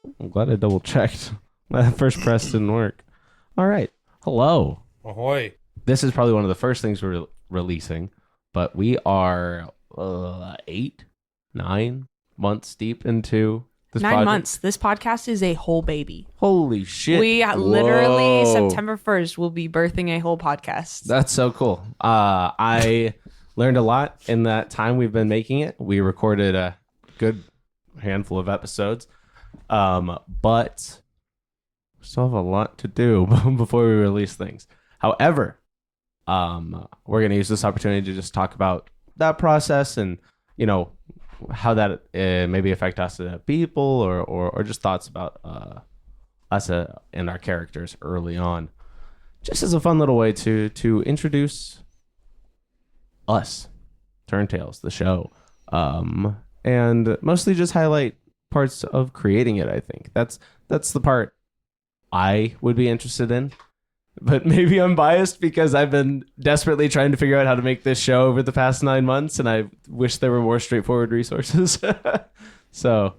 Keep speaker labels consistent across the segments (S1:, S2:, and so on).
S1: I'm glad I double checked. My first press didn't work. All right. Hello.
S2: Ahoy.
S1: This is probably one of the first things we're releasing, but we are 9 months deep into this
S3: 9 months. This podcast is a whole baby.
S1: Holy shit.
S3: We literally,
S1: Whoa.
S3: September 1st, will be birthing a whole podcast.
S1: That's so cool. I learned a lot in that time we've been making it. We recorded a good handful of episodes, but we still have a lot to do before we release things. However, we're going to use this opportunity to just talk about that process and, you know, how that maybe affect us as people or just thoughts about us and our characters early on. Just as a fun little way to introduce us, Turntails, the show, and mostly just highlight parts of creating it. I think that's the part I would be interested in. But maybe I'm biased because I've been desperately trying to figure out how to make this show over the past 9 months, and I wish there were more straightforward resources. So,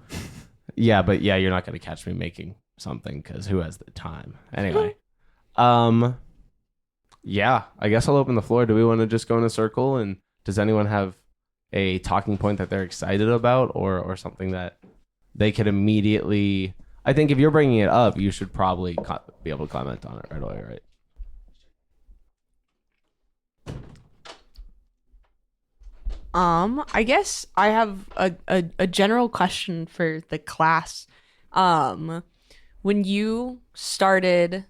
S1: yeah, you're not going to catch me making something because who has the time? Anyway, yeah, I guess I'll open the floor. Do we want to just go in a circle, and does anyone have a talking point that they're excited about or something that they could immediately... I think if you're bringing it up, you should probably be able to comment on it right away, right?
S3: I guess I have a general question for the class. When you started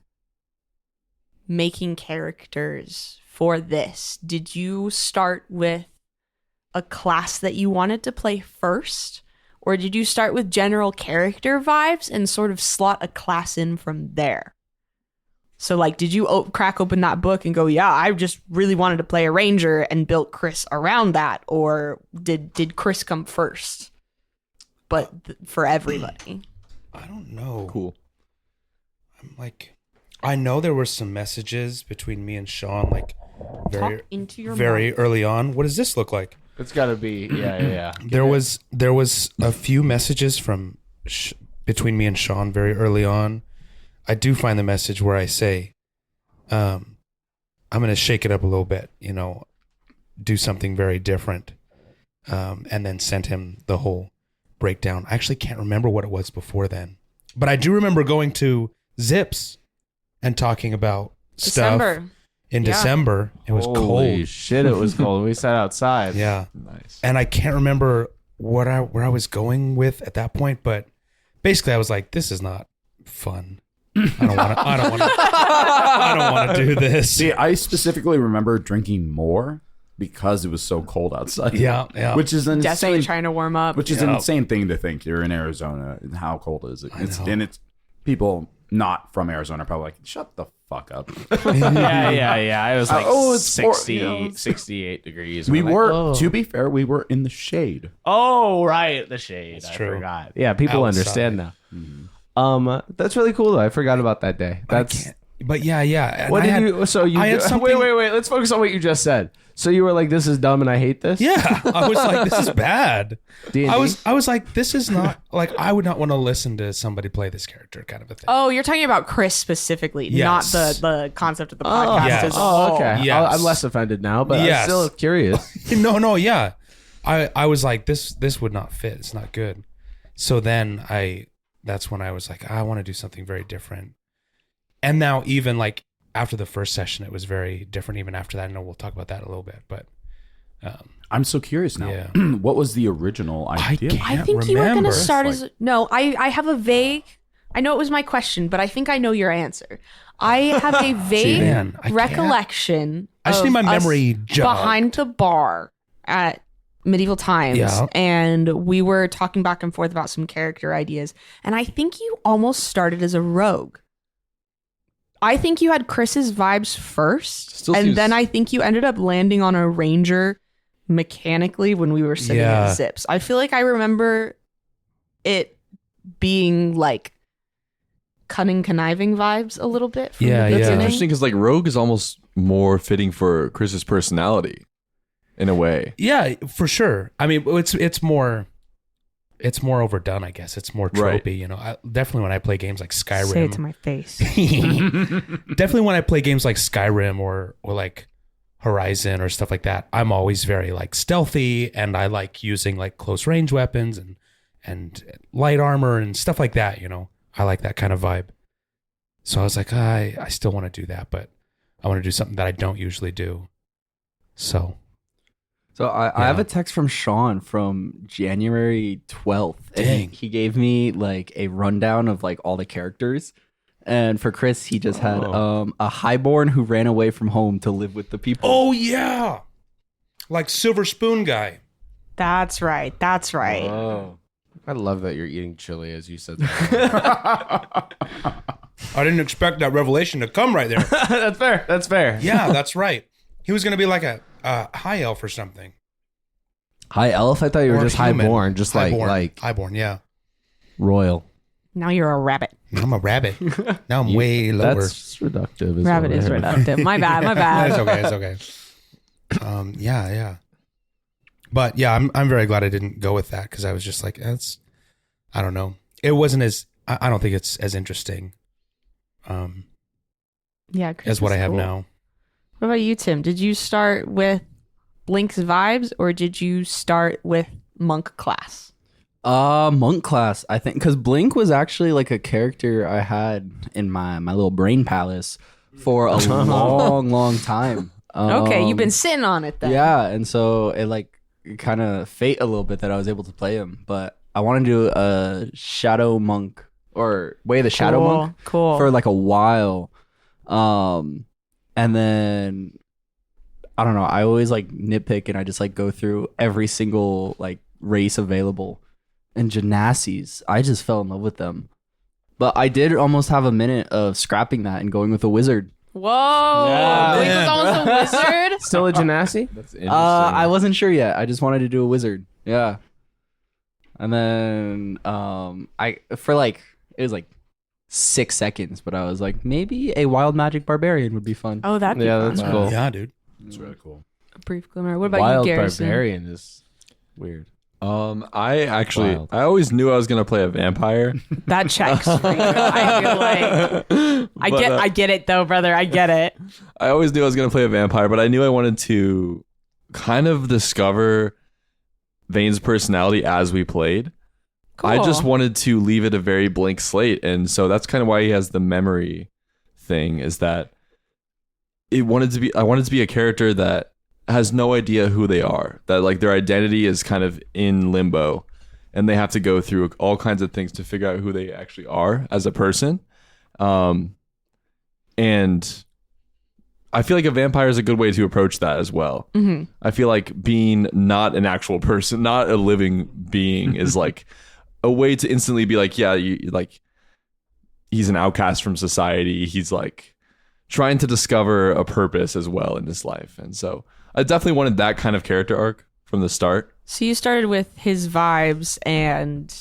S3: making characters for this, did you start with a class that you wanted to play first? Or did you start with general character vibes and sort of slot a class in from there? So, like, did you crack open that book and go, yeah, I just really wanted to play a ranger and built Chris around that? Or did Chris come first? But for everybody.
S2: I don't know.
S4: Cool.
S2: I'm like, I know there were some messages between me and Sean, like,
S3: Talk into your
S2: very
S3: mic.
S2: early on. What does this look like?
S1: It's got to be, yeah.
S2: There was a few messages from between me and Sean very early on. I do find the message where I say, I'm going to shake it up a little bit, you know, do something very different, and then send him the whole breakdown. I actually can't remember what it was before then, but I do remember going to Zips and talking about
S3: December.
S2: stuff in December. It was
S1: Holy
S2: cold.
S1: shit, it was cold. We sat outside.
S2: Yeah.
S4: Nice.
S2: And I can't remember where I was going with at that point, but basically I was like, this is not fun. I don't want to do this.
S4: See, I specifically remember drinking more because it was so cold outside.
S2: Yeah.
S4: Which is an
S3: Desperately
S4: insane,
S3: trying to warm up.
S4: which is an insane thing to think. You're in Arizona, and how cold is it? It's people not from Arizona are probably like, shut the fuck up.
S1: Yeah. I was like,
S4: it's
S1: 68 degrees.
S4: We
S1: We're
S4: were,
S1: like,
S4: to be fair, we were in the shade.
S1: oh, right, the shade. I
S2: true.
S1: forgot. Yeah, people
S2: Outside.
S1: understand now. That's really cool, though. I forgot about that day.
S2: But yeah. And
S1: What
S2: I
S1: did
S2: had-
S1: you? So you
S2: I had something-
S1: wait. Let's focus on what you just said. So you were like, "This is dumb, and I hate this."
S2: Yeah, I was like, this is bad.
S1: D&D?
S2: I was like, this is not like I would not want to listen to somebody play this character, kind of a thing.
S3: Oh, you're talking about Chris specifically,
S2: Yes.
S3: not the concept of the podcast
S2: yes.
S3: as a
S1: Oh,
S3: whole.
S1: okay.
S2: Yes.
S1: I'm less offended now, but I'm
S2: Yes.
S1: still curious.
S2: No, yeah. I was like, this would not fit. It's not good. So then that's when I was like, I want to do something very different. And now even like after the first session, it was very different. Even after that, I know we'll talk about that a little bit, but
S4: I'm so curious now.
S2: Yeah.
S4: What was the original idea?
S3: I
S2: can't
S3: think you were going to
S2: remember.
S3: start
S4: It's
S3: as... No, I have a vague... I know it was my question, but I think I know your answer. I have a vague
S2: Man, I can't.
S3: recollection
S2: I just
S3: of
S2: need my
S3: us
S2: memory jogged.
S3: behind the bar at medieval times,
S2: Yeah.
S3: and we were talking back and forth about some character ideas, and I think you almost started as a rogue. I think you had Chris's vibes first,
S4: Still
S3: and
S4: seems-
S3: then I think you ended up landing on a ranger mechanically when we were sitting
S2: Yeah.
S3: at Zips. I feel like I remember it being like cunning, conniving vibes a little bit from
S2: Yeah,
S3: the
S2: yeah.
S3: beginning.
S5: Interesting because like Rogue is almost more fitting for Chris's personality in a way.
S2: Yeah, for sure. I mean, it's more it's more overdone, I guess. It's more
S5: Right.
S2: tropey, you know. Definitely when I play games like Skyrim.
S3: Say it to my face.
S2: Definitely when I play games like Skyrim or like Horizon or stuff like that, I'm always very like stealthy, and I like using like close range weapons and light armor and stuff like that, you know. I like that kind of vibe. So I was like, I still want to do that, but I want to do something that I don't usually do. So
S6: So I have a text from Sean from January 12th. And
S2: Dang.
S6: he gave me like a rundown of like all the characters. And for Chris, he just had a highborn who ran away from home to live with the people.
S2: oh yeah, like Silver Spoon guy.
S3: That's right. That's right.
S1: Oh, I love that you're eating chili as you said that.
S2: I didn't expect that revelation to come right there.
S1: That's fair. That's fair.
S2: Yeah, that's right. He was gonna be like a high elf or something.
S6: High elf? I thought you were
S2: Or
S6: just
S2: human.
S1: highborn, just like
S2: highborn. Yeah.
S1: royal.
S3: Now you're a rabbit.
S2: I'm a rabbit. Now I'm way lower.
S1: That's reductive.
S3: Rabbit is reductive. My bad. My bad.
S2: It's okay. It's okay. Yeah. But yeah, I'm very glad I didn't go with that because I was just like, I don't know. It wasn't as I don't think it's as interesting
S3: Yeah. Chris
S2: as what
S3: is
S2: I have
S3: cool.
S2: now.
S3: What about you, Tim? Did you start with Blink's vibes or did you start with Monk class?
S6: Monk class, I think, because Blink was actually like a character I had in my little brain palace for a long time.
S3: Okay, you've been sitting on it then.
S6: Yeah, and so it like kind of fate a little bit that I was able to play him, but I want to do a Shadow Monk or Way of the Shadow Monk
S3: Cool.
S6: for like a while. And then I don't know, I always like nitpick and I just like go through every single like race available. And Genassis, I just fell in love with them. But I did almost have a minute of scrapping that and going with a wizard.
S3: Whoa!
S1: Yeah.
S3: Blink was almost a wizard.
S1: Still a Genasi?
S5: That's interesting.
S6: I wasn't sure yet. I just wanted to do a wizard. Yeah. And then I for like it was like 6 seconds, but I was like, maybe a wild magic barbarian would be fun.
S3: Oh, that'd be fun.
S1: that's cool.
S2: Yeah, dude.
S4: It's really cool.
S3: A brief glimmer. What about
S1: Wild
S3: you, Garrison?
S1: barbarian is weird.
S5: I actually,
S1: Wild.
S5: I always knew I was gonna play a vampire.
S3: That checks for you. I feel like I get it though, brother. I get it.
S5: I always knew I was gonna play a vampire, but I knew I wanted to kind of discover Vane's personality as we played. I just
S3: Cool.
S5: wanted to leave it a very blank slate, and so that's kind of why he has the memory thing. Is that I wanted to be a character that has no idea who they are, that like their identity is kind of in limbo, and they have to go through all kinds of things to figure out who they actually are as a person. And I feel like a vampire is a good way to approach that as well.
S3: Mhm.
S5: I feel like being not an actual person, not a living being, is like a way to instantly be like, yeah, like he's an outcast from society. He's like trying to discover a purpose as well in his life. And so I definitely wanted that kind of character arc from the start.
S3: So you started with his vibes and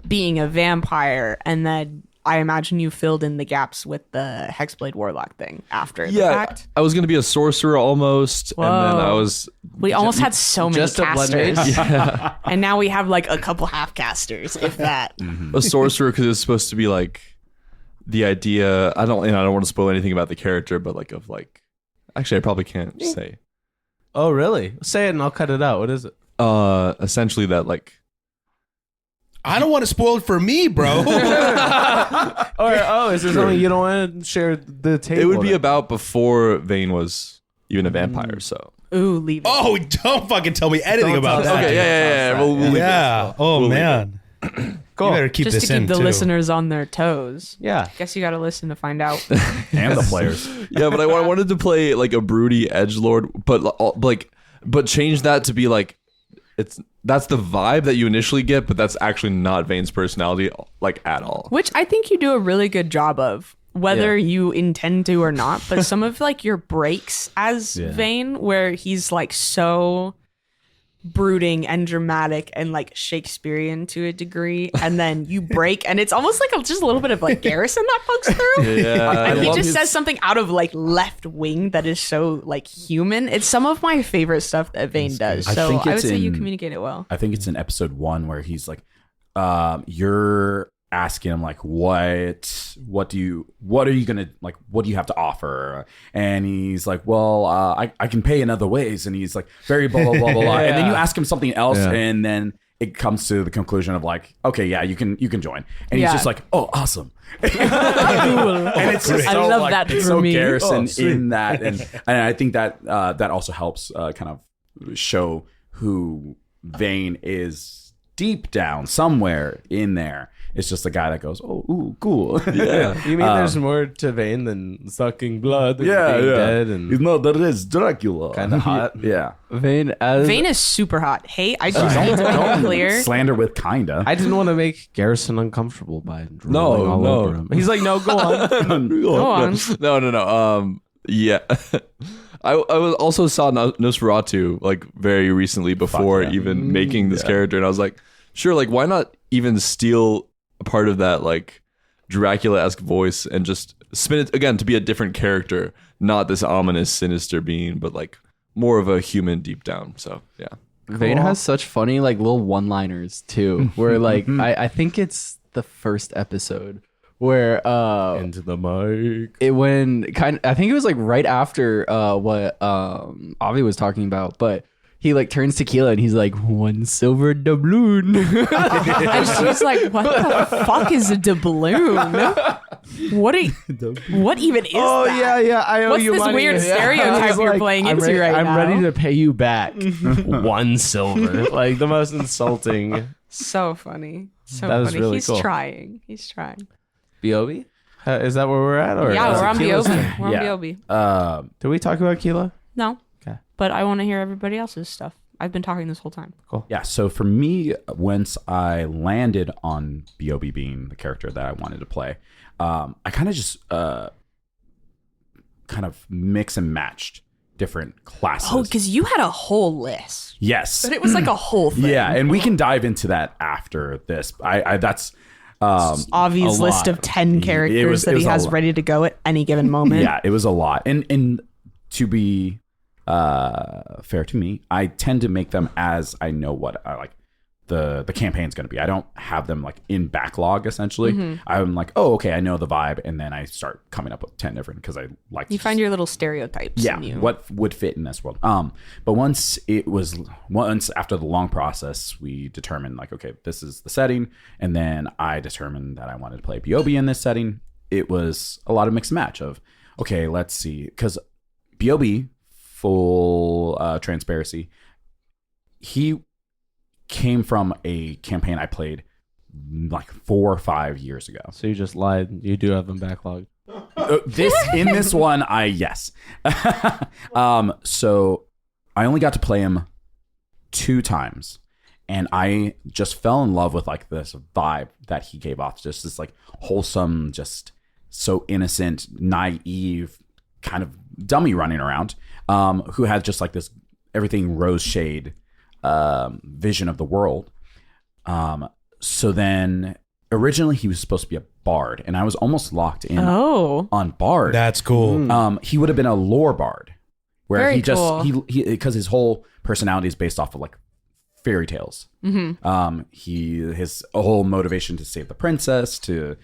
S3: being a vampire, and then I imagine you filled in the gaps with the Hexblade Warlock thing after the fact.
S5: I was going to be a sorcerer almost. And then I
S3: Whoa.
S5: was
S3: We almost had so many
S1: just a blender.
S3: casters,
S5: yeah,
S3: and now we have like a couple half casters, if that.
S5: a sorcerer because it's supposed to be like the idea. I don't want to spoil anything about the character, but like of like, actually, I probably can't say.
S1: Oh, really? Say it and I'll cut it out. What is it?
S5: Essentially that like,
S2: I don't want to spoil it for me, bro.
S1: Is there something you don't want to share the table?
S5: it would be
S1: then?
S5: about before Vane was even a vampire. So
S3: Ooh, leave it.
S2: Oh, don't fucking tell me anything
S1: Don't
S2: about
S1: tell
S2: that.
S1: us.
S5: okay, yeah. We'll leave it.
S2: Yeah. Oh
S5: We'll leave
S2: man.
S1: Cool.
S2: You better keep
S3: Just
S2: this
S3: to keep
S2: in
S3: the
S2: too.
S3: listeners on their toes.
S1: Yeah.
S3: Guess you got to listen to find out.
S4: And the players.
S5: Yeah, but I wanted to play like a broody edgelord, but change that to be like that's the vibe that you initially get, but that's actually not Vane's personality like at all.
S3: Which I think you do a really good job of, whether
S5: Yeah.
S3: you intend to or not. But some of like your breaks as
S1: Yeah.
S3: Vane, where he's like so brooding and dramatic and like Shakespearean to a degree, and then you break and it's almost like just a little bit of like Garrison that pokes through.
S5: Yeah,
S3: And he
S5: love
S3: just
S5: his-
S3: says something out of like left wing that is so like human. It's some of my favorite stuff that Vane does.
S4: I
S3: So
S4: think
S3: I would
S4: it's
S3: say you
S4: in-
S3: communicate it well.
S4: I think it's in episode 1 where he's like, you're asking him like, what are you gonna like, what do you have to offer? And he's like, well, I can pay in other ways. And he's like, very blah blah blah blah blah. And then you ask him something else, and then it comes to the conclusion of like, okay, yeah, you can join. And he's just like, oh, awesome. And it's just
S3: I
S4: so,
S3: love
S4: like,
S3: that
S4: it's
S3: for
S4: so
S3: me.
S4: Garrison in that, and I think that that also helps kind of show who Vane is deep down somewhere in there. It's just a guy that goes, oh, ooh, cool.
S5: Yeah.
S1: You mean there's more to Vane than sucking blood and being dead and
S4: no, that is Dracula.
S1: kind of hot?
S4: Yeah.
S6: Vane
S3: Vane is super hot. Hey, I just need to make it clear.
S4: Slander with kinda.
S1: I didn't want to make Garrison uncomfortable by drooling all
S5: no.
S1: over him. He's like, no, go on.
S3: Go on.
S5: No. Yeah. I was also saw Nosferatu like very recently before even making this character, and I was like, sure, like why not even steal a part of that like Dracula-esque voice and just spin it again to be a different character, not this ominous, sinister being, but like more of a human deep down. So yeah.
S6: Vane has such funny like little one-liners too, where like I think it's the first episode where
S1: Into the mic.
S6: I think it was like right after what Avi was talking about, but he like turns tequila and he's like, 1 silver doubloon.
S3: And she's like, what the fuck is a doubloon? What even is that?
S1: yeah. I owe
S3: What's
S1: you
S3: this
S1: money.
S3: weird stereotype
S1: He's
S3: you're playing
S1: I'm
S3: into
S1: ready,
S3: right
S1: I'm
S3: now?
S1: ready to pay you back 1 silver. Like the most insulting.
S3: So funny. So
S1: That was
S3: funny.
S1: really
S3: He's
S1: cool.
S3: trying. He's trying.
S1: Biobi? Is that where we're at? Or
S3: Yeah,
S1: is
S3: we're
S1: it
S3: on
S1: Keela's
S3: Biobi.
S1: turn?
S3: We're on
S4: Yeah.
S3: Biobi.
S1: Did we talk about Keela?
S3: No.
S1: Okay.
S3: But I want to hear everybody else's stuff. I've been talking this whole time.
S4: Yeah, so for me, once I landed on B.O.B. being the character that I wanted to play, I kind of just kind of mix and matched different classes.
S3: Oh, because you had a whole list.
S4: Yes.
S3: But it was like a whole thing.
S4: Yeah, and we can dive into that after this. I that's
S3: Avi's
S1: A
S3: list
S1: lot.
S3: of 10 characters
S4: it
S3: that
S4: was
S3: he
S4: a
S3: has
S4: lot.
S3: ready to go at any given moment.
S4: yeah, it was a lot. And to be fair to me, I tend to make them as I know what I like the campaign's going to be. I don't have them like in backlog essentially. I'm like, oh, okay, I know the vibe, and then I start coming up with 10 different because I like
S3: You find your little stereotypes in you.
S4: what would fit in this world. But once after the long process, we determined like, okay, this is the setting, and then I determined that I wanted to play B.O.B. in this setting. It was a lot of mix and match of, okay, let's see, because B.O.B. full transparency, he came from a campaign I played like 4 or 5 years ago.
S1: So you just lied. You do have them backlogged.
S4: In this one, yes. So I only got to play him 2 times, and I just fell in love with like this vibe that he gave off. Just this like wholesome, just so innocent, naive kind of dummy running around, who had just like this everything rose shade vision of the world. So then originally he was supposed to be a bard, and I was almost locked in on bard.
S2: That's cool.
S4: He would have been a lore bard, where
S3: Very
S4: he just
S3: cool.
S4: he because his whole personality is based off of like fairy tales. His whole motivation to save the princess, to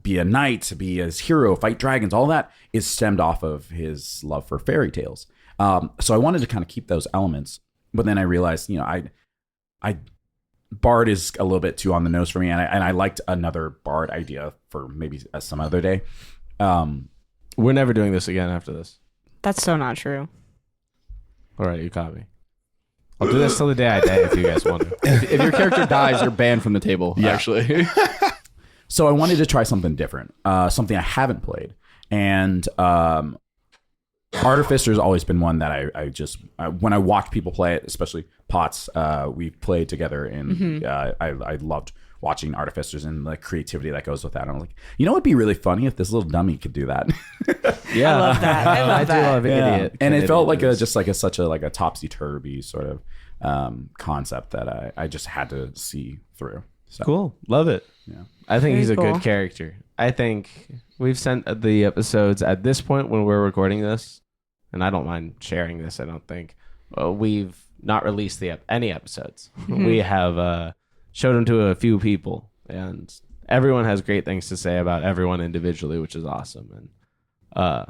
S4: be a knight, to be a hero, fight dragons, all that is stemmed off of his love for fairy tales. So I wanted to kind of keep those elements, but then I realized, I bard is a little bit too on the nose for me, and I liked another bard idea for maybe some other day.
S1: We're never doing this again after this.
S3: That's so not true.
S1: All right, you caught me. I'll do this till the day I die if you guys want to.
S6: If your character dies, you're banned from the table.
S4: Yeah.
S6: Actually.
S4: So I wanted to try something different, something I haven't played. And Artificer's always been one that I just when I watch people play it, especially Potts, we played together, and I loved watching Artificers and the creativity that goes with that. And I'm like, what'd be really funny if this little dummy could do that?
S1: Yeah,
S3: I love that. I love
S1: do
S3: that.
S1: love idiot.
S4: And it felt like
S1: idiots.
S4: such a topsy-turvy sort of concept that I just had to see through. So,
S1: Cool. Love it.
S4: Yeah.
S1: I think
S3: Very
S1: he's a
S3: cool.
S1: good character. I think we've sent the episodes at this point when we're recording this, and I don't mind sharing this, I don't think. We've not released any episodes. We have showed them to a few people, and everyone has great things to say about everyone individually, which is awesome. And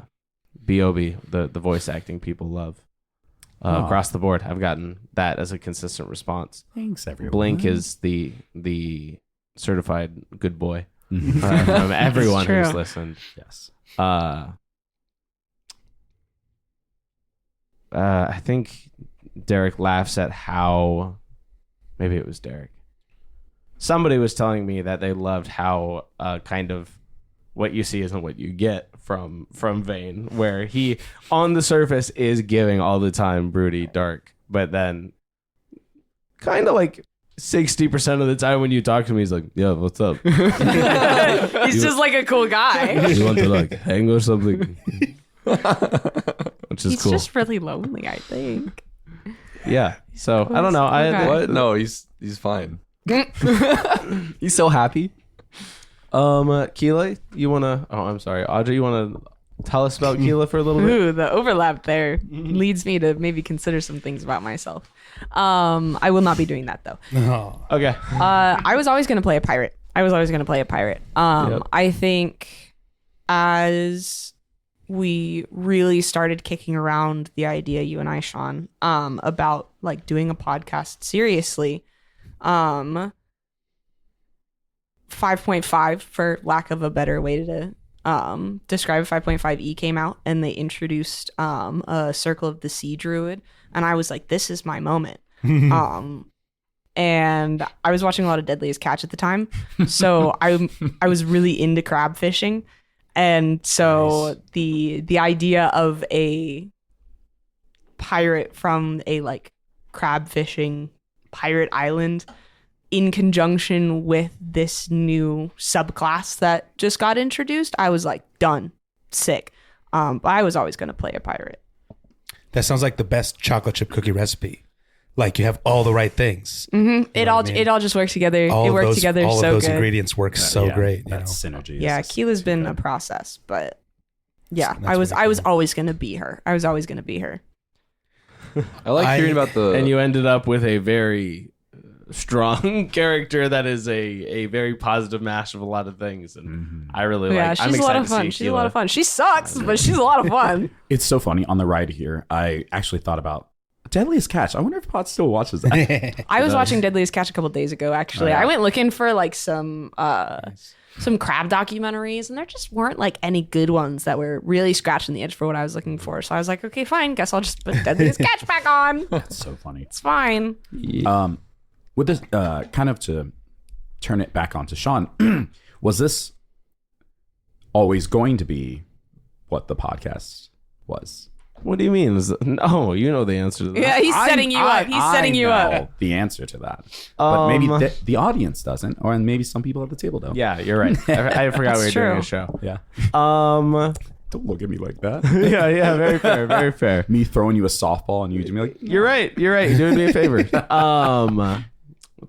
S1: B.O.B., the voice acting people love. Across the board, I've gotten that as a consistent response.
S4: Thanks, everyone.
S1: Blink is the certified good boy from everyone who's listened.
S4: Yes.
S1: I think Derek laughs at how, maybe it was Derek. Somebody was telling me that they loved how kind of what you see isn't what you get from Vane, where he on the surface is giving all the time broody, dark, but then kind of like 60% of the time when you talk to him, he's like, "Yeah, what's up?
S3: He's just like a cool guy.
S1: You want to like hang or something?" Which is
S3: He's
S1: cool.
S3: just really lonely, I think.
S1: Yeah. So I don't know.
S3: Okay.
S5: What? No, he's fine.
S6: He's so happy.
S1: Keela, you wanna? Oh, I'm sorry, Audrey. You wanna tell us about Keela for a little bit?
S3: Ooh, the overlap there leads me to maybe consider some things about myself. I will not be doing that though.
S2: Oh.
S1: Okay.
S3: I was always going to play a pirate.
S1: Yep.
S3: I think as we really started kicking around the idea, you and I, Sean, about like doing a podcast seriously, 5.5, for lack of a better way to describe it, 5.5e came out, and they introduced a Circle of the Sea Druid, and I was like, this is my moment. And I was watching a lot of Deadliest Catch at the time, so I was really into crab fishing, and so the idea of a pirate from a like crab fishing pirate island in conjunction with this new subclass that just got introduced, I was like, done, sick. But I was always going to play a pirate.
S2: That sounds like the best chocolate chip cookie recipe. Like you have all the right things.
S3: Mm-hmm.
S2: You know what I mean?
S3: It all just works together.
S2: All
S3: It
S2: of
S3: worked
S2: those,
S3: together
S2: all
S3: so
S2: of those
S3: good.
S2: ingredients work so great. You know?
S4: That synergy.
S3: Yeah,
S4: is
S3: Keela's
S4: too
S3: been
S4: good.
S3: a process, but yeah,
S2: That's
S3: I was
S2: really cool.
S3: always going to be her. I was always going to be her.
S5: I like hearing about the.
S1: And you ended up with a very strong character that is a very positive mash of a lot of things, and I really
S3: Yeah,
S1: like. I'm
S3: she's a lot
S1: excited
S3: of
S1: to see
S3: fun. She's a
S1: Keela.
S3: lot of fun. She sucks, but she's a lot of fun.
S4: It's so funny. On the ride here, I actually thought about Deadliest Catch. I wonder if Pod still watches that.
S3: I was watching Deadliest Catch a couple days ago, actually.
S4: Oh, yeah.
S3: I went looking for like some crab documentaries, and there just weren't like any good ones that were really scratching the edge for what I was looking for. So I was like, okay, fine. Guess I'll just put Deadliest Catch back on.
S4: That's so funny.
S3: It's fine.
S4: With this, kind of to turn it back onto Sean, was this always going to be what the podcast was?
S1: What do you mean? No, you know the answer to that.
S3: Yeah, he's setting you up. He's setting you up.
S4: know the answer to that, but maybe the audience doesn't, or maybe some people at the table don't.
S1: Yeah, you're right. I forgot we were doing a
S3: That's
S1: show.
S4: Yeah.
S1: Um.
S4: Don't look at me like that.
S1: Yeah. Very fair. Very fair.
S4: Me throwing you a softball and you to be like,
S1: You're right. You're doing me a favor.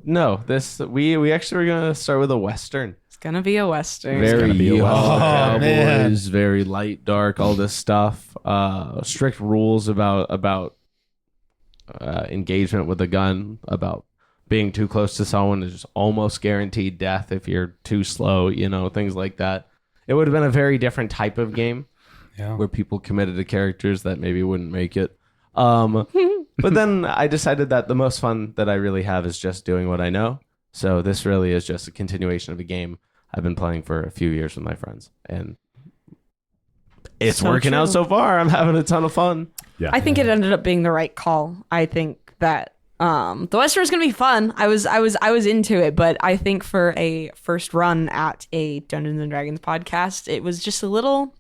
S1: No, this we actually were gonna start with a western.
S3: It's gonna be a western.
S1: Very
S4: gonna be a
S1: Cowboys,
S2: man.
S1: very light, dark, all this stuff. Strict rules about engagement with a gun, about being too close to someone is almost guaranteed death if you're too slow, things like that. It would have been a very different type of game
S2: Yeah.
S1: where people committed to characters that maybe wouldn't make it. But then I decided that the most fun that I really have is just doing what I know. So this really is just a continuation of a game I've been playing for a few years with my friends, and it's
S3: So
S1: working out
S3: true.
S1: so far. I'm having a ton of fun.
S4: yeah.
S3: I think it ended up being the right call. I think that the western was gonna be fun. I was into it, but I think for a first run at a Dungeons and Dragons podcast, it was just a little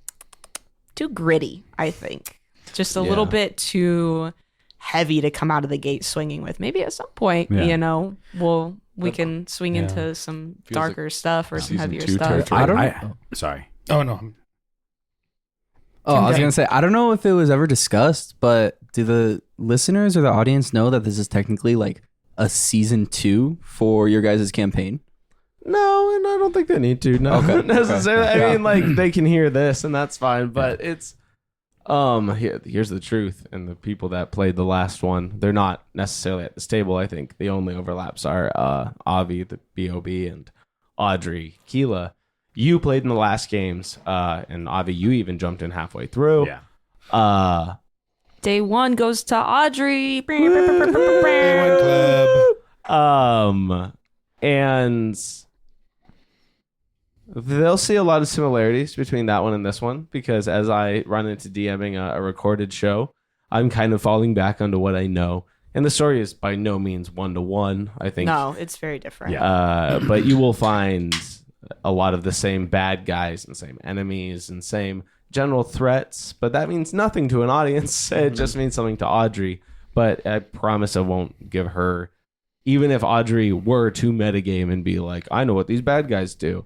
S3: too gritty. I think just a little bit too heavy to come out of the gate swinging with. Maybe at some point,
S4: Yeah.
S3: we can swing into some
S5: Feels
S3: darker stuff or some
S5: season
S3: heavier
S5: 2
S3: stuff.
S5: territory.
S6: I don't.
S4: Sorry.
S2: Oh no.
S6: Oh, I was gonna say I don't know if it was ever discussed, but do the listeners or the audience know that this is technically like a season 2 for your guys' campaign?
S1: No, and I don't think they need to. No,
S6: Okay.
S1: necessarily.
S6: Okay.
S1: I mean, like they can hear this, and that's fine. But it's Here's the truth. And the people that played the last one, they're not necessarily at this table. I think the only overlaps are Avi, the B.O.B., and Audrey, Keela. You played in the last games, and Avi, you even jumped in halfway through.
S4: Yeah.
S3: Day one goes to Audrey.
S2: Day one club.
S1: And they'll see a lot of similarities between that one and this one, because as I run into DMing a recorded show, I'm kind of falling back onto what I know. And the story is by no means 1-to-1, I think.
S3: No, it's very different.
S1: But you will find a lot of the same bad guys and same enemies and same general threats, but that means nothing to an audience. It just means something to Audrey. But I promise I won't give her, even if Audrey were to metagame and be like, I know what these bad guys do,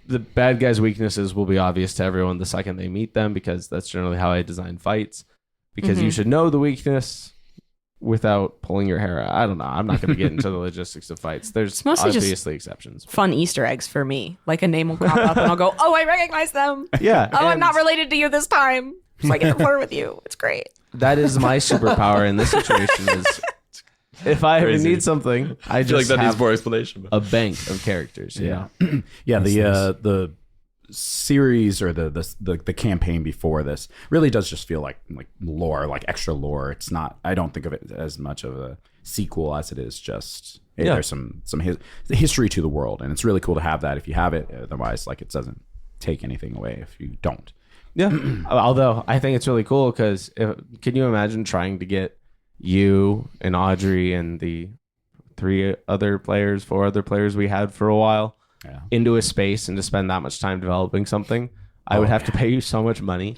S1: the bad guys' weaknesses will be obvious to everyone the second they meet them, because that's generally how I design fights. Because you should know the weakness without pulling your hair out. I don't know. I'm not going to get into the logistics of fights. There's
S3: mostly just
S1: obviously exceptions.
S3: Fun Easter eggs for me. Like a name will pop up and I'll go, oh, I recognize them.
S1: Yeah.
S3: Oh, I'm
S1: and
S3: not related to you this time. So I get to flirt with you. It's great.
S1: that is my superpower in this situation is if I ever
S5: Crazy.
S1: need something, I
S5: I feel like
S1: just
S5: that needs
S1: have
S5: more explanation.
S1: a bank of characters.
S4: Yeah. Yeah, the series or the campaign before this really does just feel like lore, like extra lore. It's not, I don't think of it as much of a sequel as it is just there's some history to the world, and it's really cool to have that if you have it. Otherwise, like, it doesn't take anything away if you don't.
S1: Yeah. Although I think it's really cool because can you imagine trying to get you and Audrey and the 4 other players we had for a while into a space and to spend that much time developing something? I would have to pay you so much money.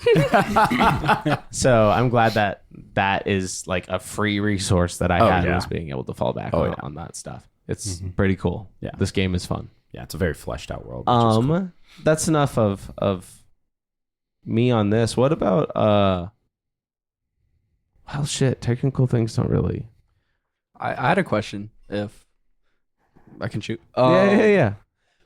S1: So I'm glad that is like a free resource that I had, was being able to fall back on that stuff. It's pretty cool. Yeah. This game is fun.
S4: Yeah, it's a very fleshed out world. Which is cool.
S1: That's enough of me on this. What about well, shit, technical things don't really.
S6: I had a question, if I can shoot.
S1: Yeah.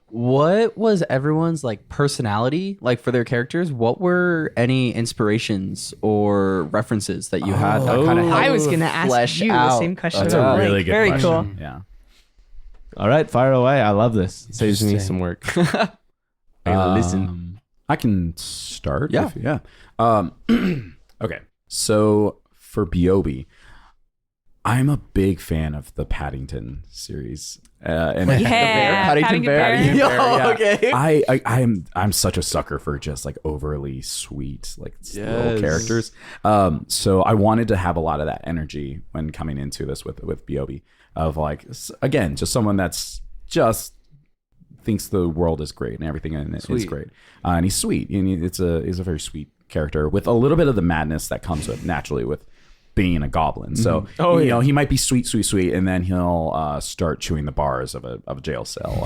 S6: What was everyone's like personality like for their characters? What were any inspirations or references that you had that kind of helped
S3: I was going to ask
S6: flesh
S3: you the
S6: out?
S3: same question.
S4: That's a really good
S3: Very
S4: question.
S3: cool.
S4: Yeah.
S1: All right, fire away. I love this. It saves me some work. Listen.
S4: I can start.
S6: Yeah.
S4: Okay. So for B.O.B., I'm a big fan of the Paddington series. And
S3: Paddington Bear.
S6: Yo, okay.
S4: I'm such a sucker for just like overly sweet, like little
S5: Yes.
S4: characters. So I wanted to have a lot of that energy when coming into this with B.O.B. of like, again, just someone that's just thinks the world is great and everything in it is great. And he's sweet. And he's a very sweet character with a little bit of the madness that comes with naturally with being a goblin. So, you know, he might be sweet, and then he'll start chewing the bars of a jail cell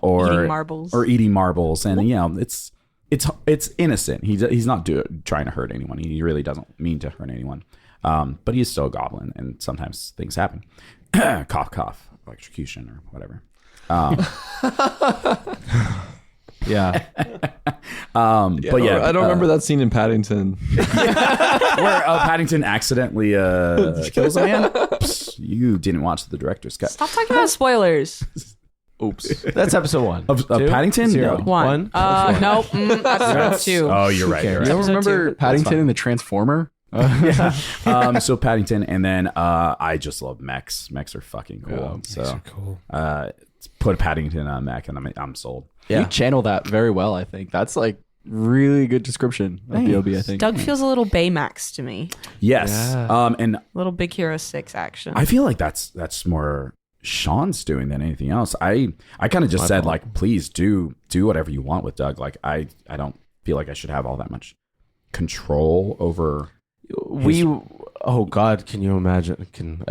S4: or
S3: Eating marbles.
S4: or eating marbles. And, you know, it's innocent. He's not trying to hurt anyone. He really doesn't mean to hurt anyone. But he's still a goblin, and sometimes things happen. Cough, cough, electrocution or whatever.
S1: Yeah.
S4: But yeah,
S5: I don't remember that scene in Paddington.
S4: where Paddington accidentally kills a man. Psst, you didn't watch the director's cut.
S3: Stop talking about spoilers.
S5: Oops.
S1: That's episode 1.
S4: Of
S1: Two?
S4: Paddington?
S1: 0.
S4: No.
S3: 1. Nope. That's episode 2.
S4: Oh, you're right. You're
S6: You
S4: right.
S6: don't remember
S3: two.
S6: Paddington and the Transformer?
S4: So Paddington, and then I just love mechs. Mechs are fucking cool. So
S2: Cool.
S4: put Paddington on a mech, and I'm sold.
S6: You channel that very well, I think. That's like really good description of B.O.B., I think.
S3: Doug feels a little Baymax to me.
S4: Yes.
S1: Yeah.
S4: And
S3: A little Big Hero 6 action.
S4: I feel like that's more Sean's doing than anything else. I kind of just said like, please do whatever you want with Doug. Like I don't feel like I should have all that much control over.
S1: Oh God, can you imagine? Can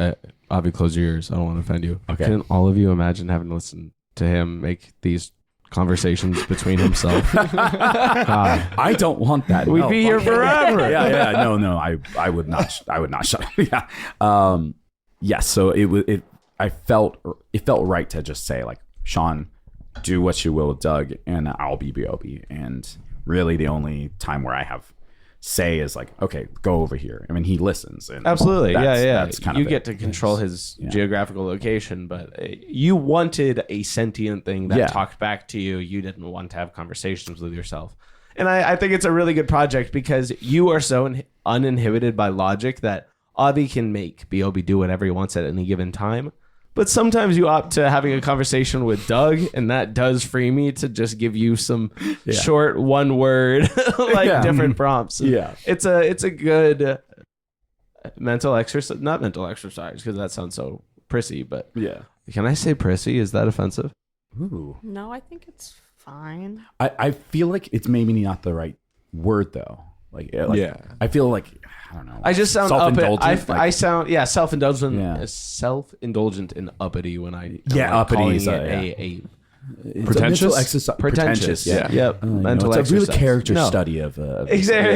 S1: Avi, close your ears? I don't want to offend you.
S4: Okay.
S1: Can all of you imagine having to listen to him make these conversations between himself? God.
S4: I don't want that.
S1: We'd
S4: No.
S1: be here forever.
S4: Yeah. No. I would not shut up. Yeah. Yes. So it felt right to just say like, Sean, do what you will with Doug, and I'll be B.O.B. And really, the only time where I have say is like, okay, go over here. I mean, he listens. And
S1: Absolutely.
S4: that's-
S1: Yeah.
S4: That's kind
S1: You
S4: of
S1: get to control his
S4: Yeah.
S1: geographical location, but you wanted a sentient thing that
S4: Yeah.
S1: talked back to you. You didn't want to have conversations with yourself. And I think it's a really good project because you are so uninhibited by logic that Avi can make B.O.B. do whatever he wants at any given time. But sometimes you opt to having a conversation with Doug, and that does free me to just give you some short one word different prompts.
S4: Yeah.
S1: It's a good mental exercise, not mental exercise because that sounds so prissy, but
S4: Yeah.
S1: can I say prissy? Is that offensive?
S4: Ooh.
S3: No, I think it's fine.
S4: I feel like it's maybe not the right word though.
S5: Yeah.
S4: I feel like I don't know.
S1: I just sound
S4: self-indulgent.
S1: I sound self-indulgent,
S4: Yeah.
S1: self-indulgent and uppity when I
S4: uppity
S1: calling
S4: is
S1: it
S4: a
S1: a
S5: Pretentious?
S1: pretentious.
S5: Yeah.
S1: Yep. Mental
S4: it's a real
S1: exercise.
S4: character
S1: No.
S4: study of
S1: Exactly.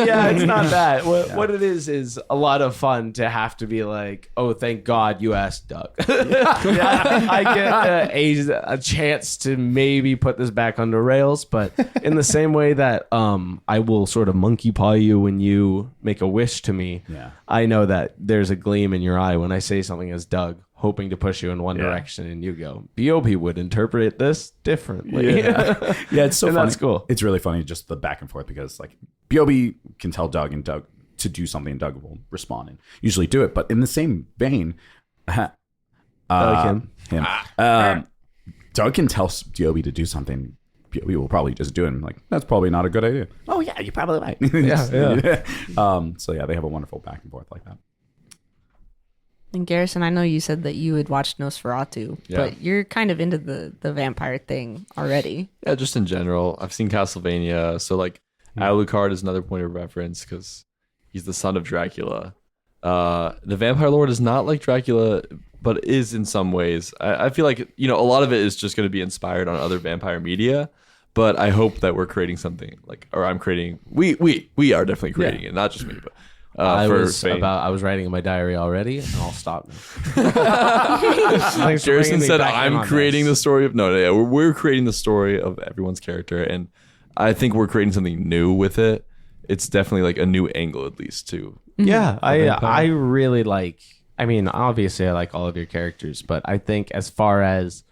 S1: Yeah. It's not that. What
S4: Yeah.
S1: it is a lot of fun to have to be like, oh, thank God you asked Doug. I get a chance to maybe put this back on the rails, but in the same way that I will sort of monkey paw you when you make a wish to me.
S4: Yeah.
S1: I know that there's a gleam in your eye when I say something as Doug, hoping to push you in one
S4: Yeah.
S1: direction, and you go, B.O.B. would interpret this differently.
S4: Yeah, it's so
S1: And
S4: funny.
S1: that's cool.
S4: It's really funny just the back and forth because like B.O.B. can tell Doug and Doug to do something and Doug will respond and usually do it. But in the same vein,
S1: him.
S4: Doug can tell B.O.B. to do something. B.O.B. will probably just do it and like, that's probably not a good idea. Oh yeah, you're probably right.
S1: Yeah.
S4: So yeah, they have a wonderful back and forth like that.
S3: And Garrison, I know you said that you had watched Nosferatu,
S5: Yeah.
S3: but you're kind of into the vampire thing already.
S5: Yeah, just in general. I've seen Castlevania, so like Alucard is another point of reference because he's the son of Dracula. The vampire lord is not like Dracula, but is in some ways. I feel like a lot of it is just going to be inspired on other vampire media. But I hope that we're creating something I'm creating. We are definitely creating it, not just me, but.
S1: I
S5: for
S1: was
S5: Fane.
S1: writing in my diary already, and I'll stop now. Thanks for
S5: Garrison
S1: bringing me
S5: said,
S1: back in
S5: "I'm
S1: on
S5: creating the
S1: this."
S5: story of no, yeah, we're creating the story of everyone's character, and I think we're creating something new with it. It's definitely like a new angle, at least too.
S1: Yeah, I really like. I mean, obviously, I like all of your characters, but I think as far as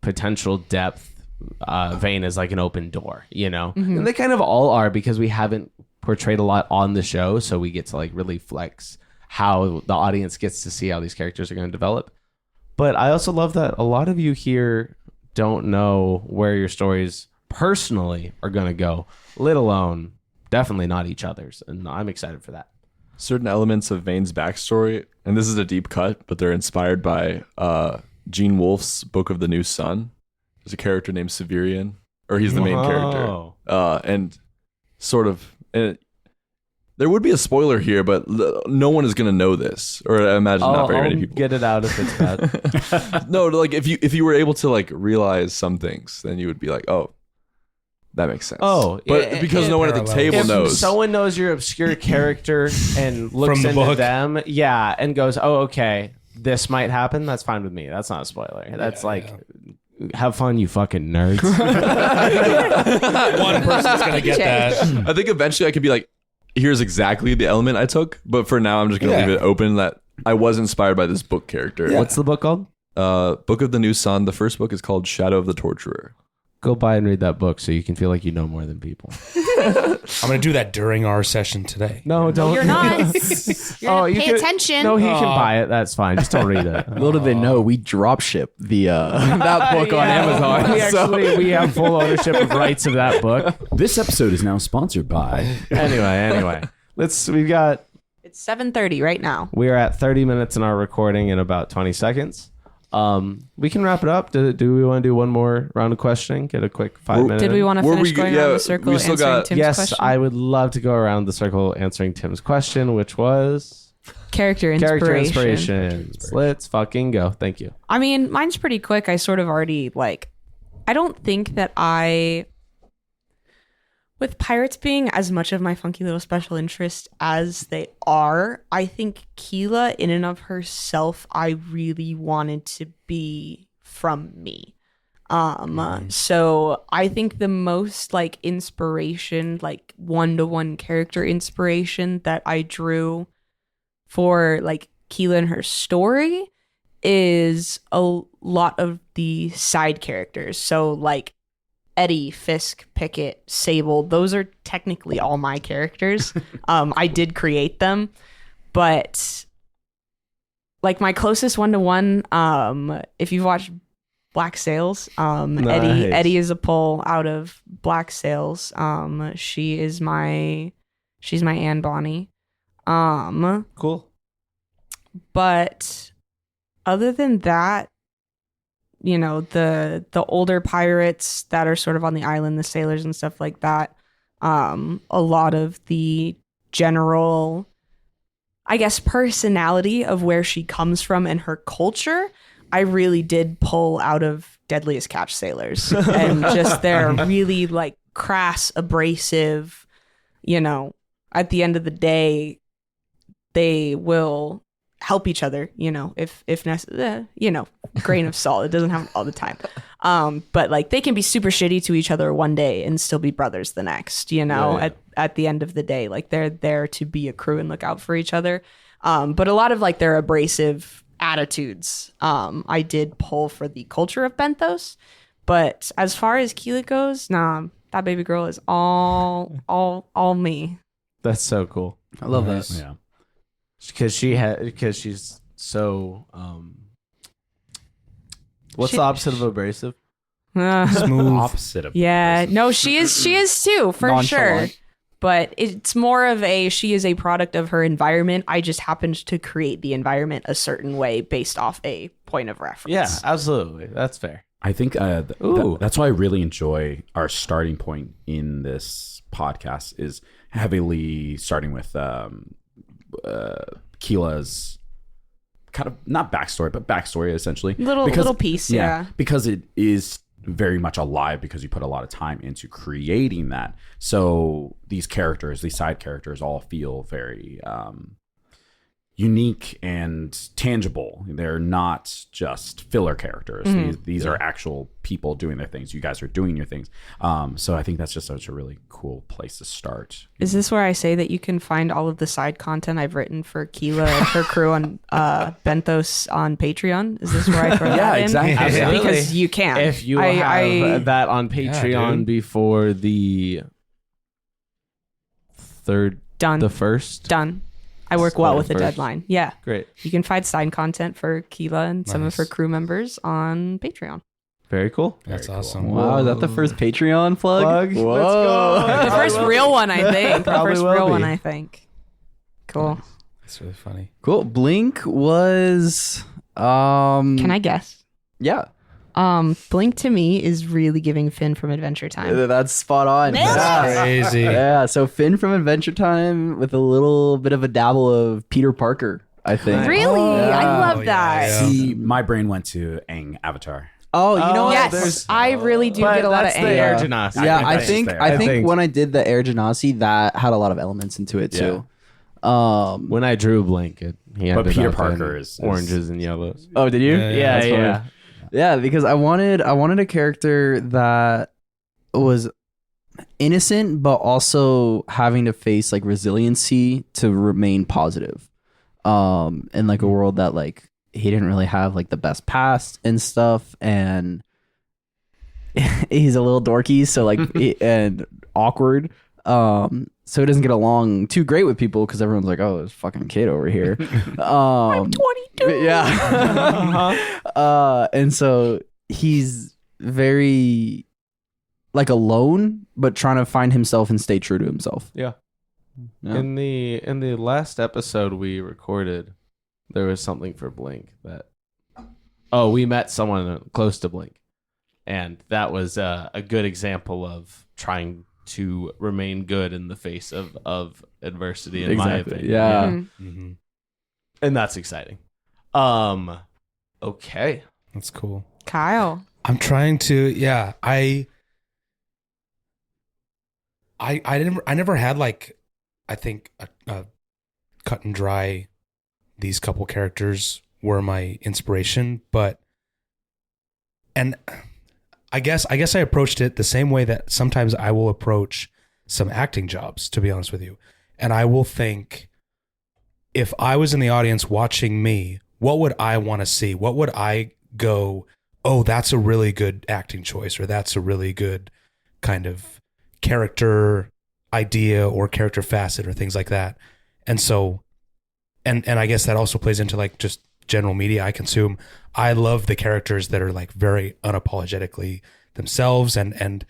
S1: potential depth, Vane is like an open door, and they kind of all are because we haven't portrayed a lot on the show, so we get to like really flex how the audience gets to see how these characters are going to develop. But I also love that a lot of you here don't know where your stories personally are going to go, let alone definitely not each other's, and I'm excited for that.
S5: Certain elements of Vane's backstory, and this is a deep cut, but they're inspired by Gene Wolfe's Book of the New Sun. There's a character named Severian, or he's the main character, and sort of. And there would be a spoiler here, but no one is going to know this, or I imagine not very many people.
S1: Get it out if it's bad.
S5: No, like if you were able to like realize some things, then you would be like, oh, that makes sense.
S1: Oh,
S5: but
S1: yeah,
S5: because no one at the
S2: parallels.
S5: table
S1: If
S5: knows.
S1: someone knows your obscure character and looks
S2: From the
S1: into
S2: book.
S1: them, and goes, "Oh, okay, this might happen." That's fine with me. That's not a spoiler. That's have fun, you fucking nerds.
S2: One person's gonna get that.
S5: I think eventually I could be like, here's exactly the element I took, but for now I'm just gonna
S2: Yeah.
S5: leave it open that I was inspired by this book character.
S1: What's the book called?
S5: Book of the New Sun. The first book is called Shadow of the Torturer.
S1: Go buy and read that book so you can feel like you know more than people.
S2: I'm gonna do that during our session today.
S1: No, don't.
S3: You're not. You're
S1: you
S3: pay
S1: could-
S3: attention.
S1: No, he can buy it. That's fine. Just don't read it.
S6: Little did they know, we drop ship the that book on
S1: Yeah,
S6: Amazon.
S1: We
S6: so-
S1: actually we have full ownership of rights of that book.
S4: This episode is now sponsored by.
S1: Anyway, we've got.
S3: It's 7:30 right now.
S1: We are at 30 minutes in our recording in about 20 seconds. We can wrap it up. Do we want to do one more round of questioning? Get a quick 5 minute.
S3: Did we want to
S5: Were
S3: finish
S5: we-
S3: going
S5: yeah,
S3: around the circle
S5: we still
S3: answering
S5: got-
S3: Tim's
S1: Yes,
S3: question?
S1: I would love to go around the circle answering Tim's question, which was
S3: Character inspiration.
S1: character inspirations. Let's fucking go. Thank you.
S3: I mean, mine's pretty quick. I sort of already I don't think that with pirates being as much of my funky little special interest as they are, I think Keela in and of herself, I really wanted to be from me. So I think the most like inspiration, like one-to-one character inspiration that I drew for like Keela and her story is a lot of the side characters. So like Eddie, Fisk, Pickett, Sable, those are technically all my characters. I did create them, but like my closest one-to-one, if you've watched Black Sails,
S1: Nice.
S3: Eddie is a pull out of Black Sails. She's my Anne Bonny.
S1: Cool.
S3: But other than that, you know, the older pirates that are sort of on the island, the sailors and stuff like that, a lot of the general, I guess, personality of where she comes from and her culture, I really did pull out of Deadliest Catch Sailors. And just their really like crass, abrasive, you know, at the end of the day, they will help each other, you know, if necessary, you know, grain of salt. It doesn't happen all the time. But like they can be super shitty to each other one day and still be brothers the next, you know,
S1: Yeah.
S3: at the end of the day, like they're there to be a crew and look out for each other. But a lot of like their abrasive attitudes, I did pull for the culture of Benthos. But as far as Keela goes, nah, that baby girl is all me.
S1: That's so cool.
S6: I love
S2: Nice.
S6: that.
S4: Yeah.
S1: Because she's so what's
S3: She-
S1: the opposite of abrasive?
S2: Smooth.
S4: Opposite of
S3: Yeah, no, she is too, for sure.
S6: Nonchalant.
S3: But it's more of she is a product of her environment. I just happened to create the environment a certain way based off a point of reference.
S1: Yeah, absolutely. That's fair.
S4: I think
S1: Ooh.
S4: that's why I really enjoy our starting point in this podcast is heavily starting with Keela's kind of not backstory, but backstory essentially.
S3: Little piece, yeah.
S4: Because it is very much alive because you put a lot of time into creating that. So these characters, these side characters, all feel very unique and tangible. They're not just filler characters. These are actual people doing their things. You guys are doing your things. So I think that's just such a really cool place to start.
S3: Is this where I say that you can find all of the side content I've written for Keela and her crew on Benthos on Patreon? Is this where I throw that in?
S4: exactly.
S1: Absolutely.
S3: Because you can.
S1: If you
S3: I-
S1: have that on Patreon
S2: dude.
S1: before the
S3: Done.
S1: first.
S3: Done. I work well with the
S1: First.
S3: deadline. Yeah.
S1: Great.
S3: You can find side content for Keela and some of
S2: Nice.
S3: her crew members on Patreon.
S1: Very cool.
S2: That's
S4: Very cool.
S2: awesome.
S6: Wow, is that the first Patreon plug?
S1: Let's
S6: Whoa.
S1: go.
S3: The first real one, I think. The
S1: Probably
S3: first
S1: will
S3: real
S1: be.
S3: one, I think. Cool.
S2: That's really funny.
S6: Cool. Blink was
S3: Can I guess?
S6: Yeah.
S3: Blink to me is really giving Finn from Adventure Time.
S6: That's spot on.
S3: Nailed it.
S6: Yeah.
S2: Crazy.
S6: Yeah, so Finn from Adventure Time with a little bit of a dabble of Peter Parker, I think.
S3: Really?
S6: Yeah.
S3: I love
S2: Oh,
S3: that.
S2: yeah.
S4: See, my brain went to Aang Avatar.
S6: Oh, you know what?
S3: Yes,
S1: there's-
S3: I really do
S1: But
S3: get a lot of
S1: that's the
S3: anger.
S1: Air Genasi.
S6: Yeah,
S4: think
S6: I
S4: that's
S6: think
S4: fair.
S6: I
S1: I
S6: think
S1: think-
S6: when I did the Air Genasi, that had a lot of elements into it too.
S1: When I drew Blink, he ended
S4: Peter
S1: up
S4: Parker
S1: in
S4: is-
S1: oranges and yellows.
S6: Oh, did you?
S2: Yeah, yeah,
S1: Yeah, yeah.
S6: Yeah, because I wanted a character that was innocent but also having to face like resiliency to remain positive. In like a world that like he didn't really have like the best past and stuff, and he's a little dorky, so like and awkward. So he doesn't get along too great with people because everyone's like, "Oh, this fucking kid over here." I'm
S3: 22.
S6: Yeah. And so he's very like alone, but trying to find himself and stay true to himself.
S1: Yeah.
S6: Yeah.
S1: In the last episode we recorded, there was something for Blink that we met someone close to Blink, and that was a good example of trying to remain good in the face of adversity, in my
S6: Exactly.
S1: opinion.
S6: Yeah.
S3: Mhm.
S2: Mm-hmm.
S1: And that's exciting. Okay.
S2: That's cool.
S3: Kyle.
S2: I'm trying to. Yeah, I never had like, I think a cut and dry. These couple characters were my inspiration, but and I guess I approached it the same way that sometimes I will approach some acting jobs, to be honest with you. And I will think, if I was in the audience watching me, what would I want to see? What would I go, oh, that's a really good acting choice, or that's a really good kind of character idea or character facet or things like that. And so, and I guess that also plays into like just general media I consume. I love the characters that are like very unapologetically themselves and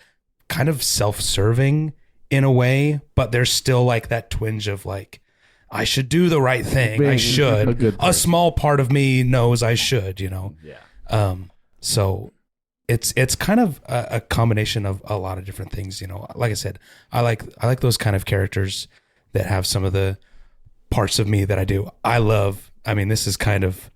S2: kind of self-serving in a way, but there's still like that twinge of like, I should do the right thing. I should. A small part of me knows I should, you know?
S4: Yeah.
S2: So it's kind of a combination of a lot of different things, you know. Like I said, I like those kind of characters that have some of the parts of me that I do. I mean, this is kind of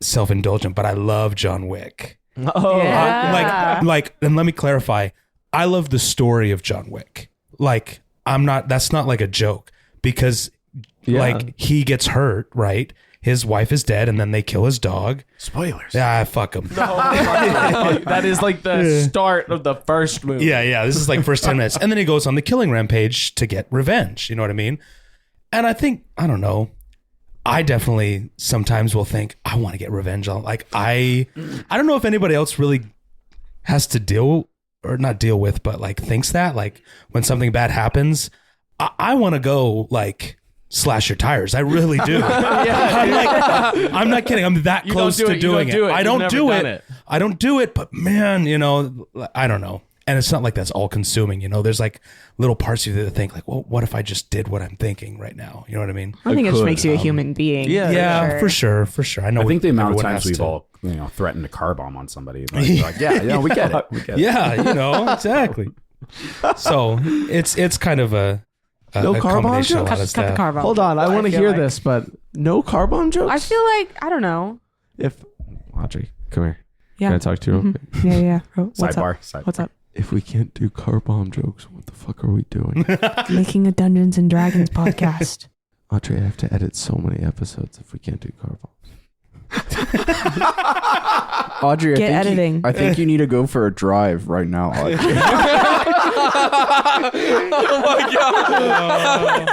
S2: self-indulgent, but I love John Wick.
S1: Oh,
S3: Yeah.
S2: Like, and let me clarify. I love the story of John Wick. Like, that's not like a joke, because like he gets hurt, right? His wife is dead, and then they kill his dog.
S4: Spoilers.
S2: Yeah, fuck him.
S1: that is like the start of the first movie.
S2: Yeah. This is like first 10 minutes. And then he goes on the killing rampage to get revenge. You know what I mean? And I think, I don't know, I definitely sometimes will think, I want to get revenge on, like, I don't know if anybody else really has to deal, or not deal with, but like thinks that, like, when something bad happens, I want to go like slash your tires. I really do. I'm not kidding. I'm that close to doing it. I don't do it. I don't do it, but man, you know, I don't know. And it's not like that's all consuming, you know. There's like little parts of you that think like, well, what if I just did what I'm thinking right now? You know what I mean?
S3: I think it just makes you a human being.
S2: Yeah, for sure. I know.
S4: I think the amount of
S2: everyone
S4: times
S2: has
S4: we've
S2: to.
S4: all, you know, threatened a car bomb on somebody. Like, yeah, we get it.
S2: Yeah, you know, exactly. So it's kind of a
S1: No car bomb
S2: combination of a
S1: jokes?
S2: lot of
S3: Cut the
S2: stuff.
S3: car bomb.
S1: Hold on, I want to
S3: feel
S1: hear
S3: like-
S1: this, but no car bomb jokes.
S3: I feel like, I don't know.
S1: If Audrey, come here.
S3: Yeah.
S1: Can I talk to you? Real quick?
S3: Yeah. What's
S4: Sidebar.
S3: up? What's up?
S1: If we can't do car bomb jokes, what the fuck are we doing?
S3: Making a Dungeons and Dragons podcast.
S1: Audrey, I have to edit so many episodes if we can't do car bombs.
S6: Audrey,
S3: Get editing.
S6: I think you need to go for a drive right now, Audrey.